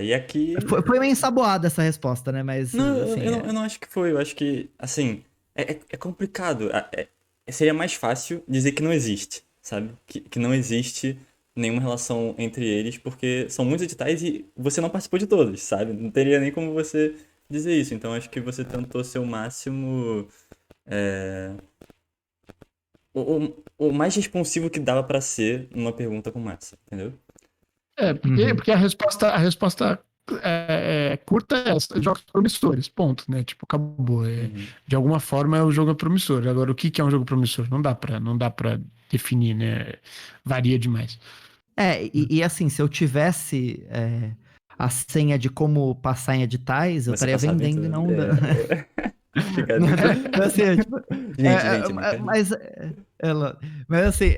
E aqui. Foi meio ensaboada essa resposta, né? Mas, Não, assim, eu não acho que foi. Eu acho que, assim, é complicado. Seria mais fácil dizer que não existe, sabe? Que não existe nenhuma relação entre eles, porque são muitos editais e você não participou de todos, sabe? Não teria nem como você dizer isso. Então acho que você tentou ser o máximo. é, o mais responsivo que dava pra ser numa pergunta como essa, entendeu? Porque a resposta curta é essa, jogos promissores, ponto, né? Tipo, acabou. Uhum. De alguma forma o jogo é promissor. Agora, o que que é um jogo promissor? Não dá pra definir, né? Varia demais. E assim, se eu tivesse a senha de como passar em editais, eu Você estaria passava em vendendo e tudo. não dando. Brincadeira. Assim, tipo, Gente, brincadeira. mas, mas assim,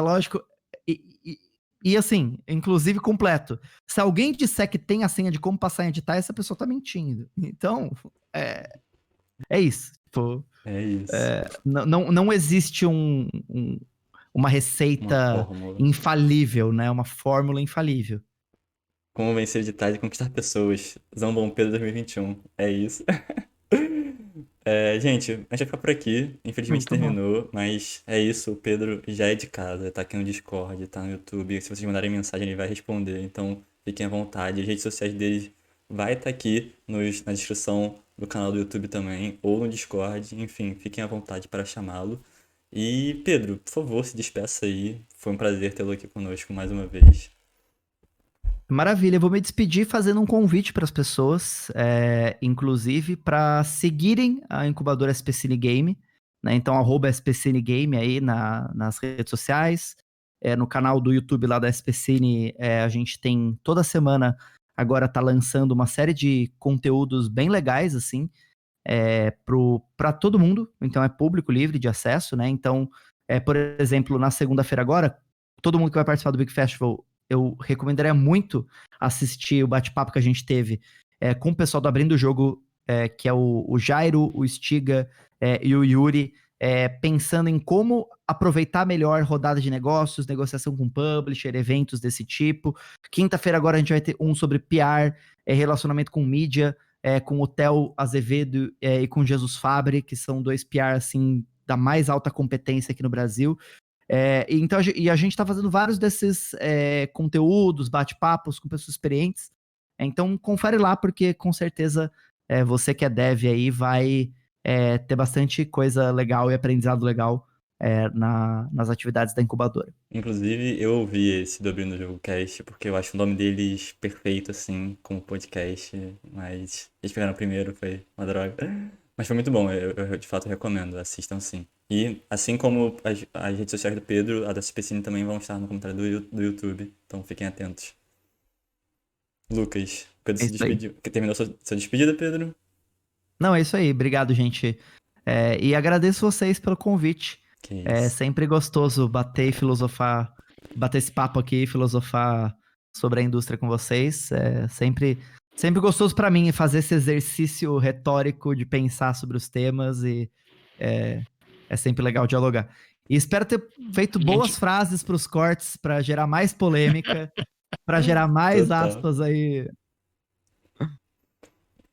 lógico. E, e- e, assim, inclusive completo. Se alguém disser que tem a senha de como passar em editais, essa pessoa tá mentindo. Então, é isso. Tipo, É isso. não existe uma Uma receita fórmula. infalível, né? Uma fórmula infalível. Como vencer digitais e conquistar pessoas. Zambon Pedro 2021. É isso. Gente, a gente vai ficar por aqui. Infelizmente Muito bom. terminou, mas é isso. O Pedro já é de casa, tá aqui no Discord, tá no YouTube. Se vocês mandarem mensagem, ele vai responder. Então, fiquem à vontade. As redes sociais dele vai estar aqui na descrição do canal do YouTube também, ou no Discord. Enfim, fiquem à vontade para chamá-lo. E, Pedro, por favor, se despeça aí. Foi um prazer tê-lo aqui conosco mais uma vez. Maravilha, eu vou me despedir fazendo um convite para as pessoas, inclusive para seguirem a incubadora SPCine Game, né? Então, @SPCine Game aí nas redes sociais, no canal do YouTube lá da SPCine, a gente tem toda semana agora tá lançando uma série de conteúdos bem legais, assim, para todo mundo, então é público livre de acesso, né? Então, por exemplo, na segunda-feira agora, todo mundo que vai participar do Big Festival, eu recomendaria muito assistir o bate-papo que a gente teve com o pessoal do Abrindo o Jogo, que é o Jairo, o Stiga e o Yuri, pensando em como aproveitar melhor rodada de negócios, negociação com publisher, eventos desse tipo. Quinta-feira agora a gente vai ter um sobre PR, relacionamento com mídia, com o Theo Azevedo e com Jesus Fabre, que são dois PR, assim, da mais alta competência aqui no Brasil. Então, a gente está fazendo vários desses conteúdos, bate-papos com pessoas experientes. Então, confere lá, porque com certeza você que é dev aí vai ter bastante coisa legal e aprendizado legal nas atividades da incubadora. Inclusive, eu ouvi esse do Abrindo o Jogo Cast, porque eu acho o nome deles perfeito, assim, como podcast, mas eles pegaram primeiro, foi uma droga. Mas foi muito bom, eu de fato recomendo, assistam sim. E assim como as redes sociais do Pedro, a da CPCine também vão estar no comentário do YouTube, então fiquem atentos. Lucas, Pedro É se isso aí. despediu. Terminou sua despedida, Pedro? Não, é isso aí. Obrigado, gente. E agradeço vocês pelo convite. Que É isso. sempre gostoso bater e filosofar, bater esse papo aqui e filosofar sobre a indústria com vocês. É sempre gostoso pra mim fazer esse exercício retórico de pensar sobre os temas e é, é sempre legal dialogar. E espero ter feito boas Gente, frases pros cortes pra gerar mais polêmica, pra gerar mais Total. aspas aí.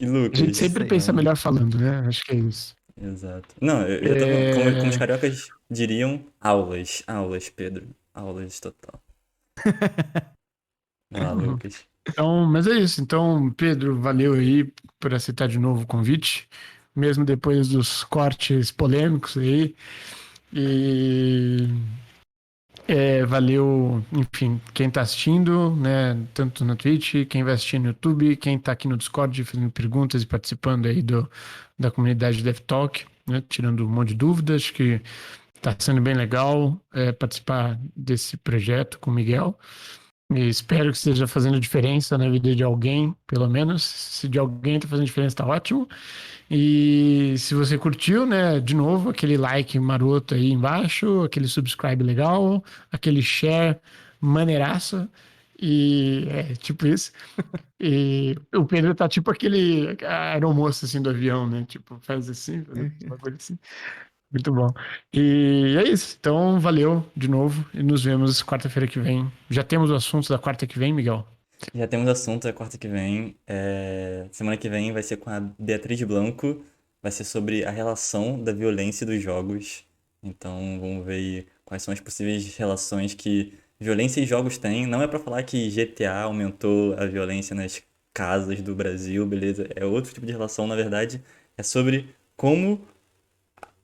E a gente É Lucas? isso sempre aí. pensa melhor falando, né? Acho que é isso. Exato. Não, eu já tava, como os É, cariocas diriam, aulas. Aulas, Pedro. Aulas total. Vai lá, Lucas. Então, mas é isso. Então, Pedro, valeu aí por aceitar de novo o convite, mesmo depois dos cortes polêmicos aí. E valeu, enfim, quem tá assistindo, né, tanto na Twitch, quem vai assistir no YouTube, quem tá aqui no Discord fazendo perguntas e participando aí da comunidade DevTalk, né, tirando um monte de dúvidas, acho que tá sendo bem legal participar desse projeto com o Miguel. E espero que esteja fazendo diferença na vida de alguém, pelo menos. Se de alguém tá fazendo diferença, tá ótimo. E se você curtiu, né, de novo, aquele like maroto aí embaixo, aquele subscribe legal, aquele share maneiraço. E é tipo isso. E o Pedro tá tipo aquele aeromoço assim do avião, né? Tipo, faz assim, faz uma coisa assim. Muito bom. E é isso. Então, valeu de novo e nos vemos quarta-feira que vem. Já temos o assunto da quarta que vem, Miguel? Já temos assunto a quarta que vem. Semana que vem vai ser com a Beatriz Blanco. Vai ser sobre a relação da violência dos jogos. Então vamos ver aí quais são as possíveis relações que violência e jogos têm. Não é pra falar que GTA aumentou a violência nas casas do Brasil, beleza? É outro tipo de relação, na verdade. É sobre como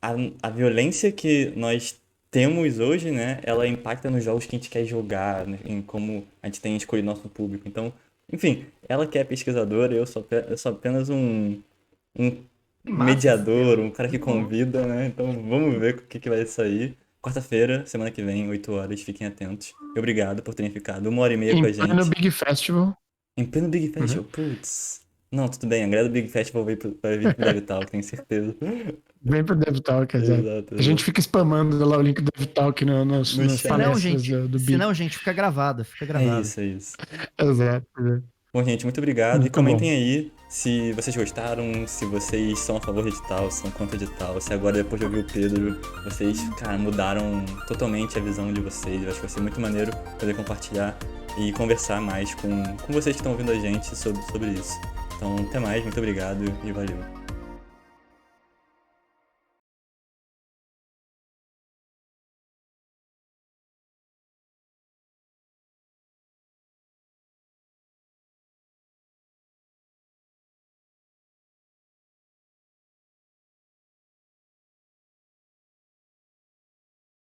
a, a violência que nós temos hoje, né, ela impacta nos jogos que a gente quer jogar, né, em como a gente tem escolhido nosso público. Então, enfim, ela que é pesquisadora, eu sou apenas um Que massa esse mediador, tema. um cara que Muito bom. convida, né? Então, vamos ver o que vai sair. Quarta-feira, semana que vem, 8 horas, fiquem atentos. Obrigado por terem ficado 1 hora e meia com Em a pleno gente. Big Festival, Em pleno Big né? Festival, putz. Não, tudo bem, a galera do Big Festival vai vir pro DevTalk, tenho certeza. Vem pro DevTalk, exato. Exato, A gente exato. fica spamando lá o link do DevTalk No nas Se não, chat. palestras gente, do se Big. não, gente, fica gravado, fica É gravado. isso, é isso. Exato. Exato. Bom, gente, muito obrigado. E Muito bom. comentem aí se vocês gostaram, se vocês são a favor de edital, se são contra edital, se agora, depois de ouvir o Pedro, vocês, cara, mudaram totalmente a visão de vocês. Eu acho que vai ser muito maneiro poder compartilhar e conversar mais com vocês que estão ouvindo a gente sobre isso. Então, até mais, muito obrigado e valeu.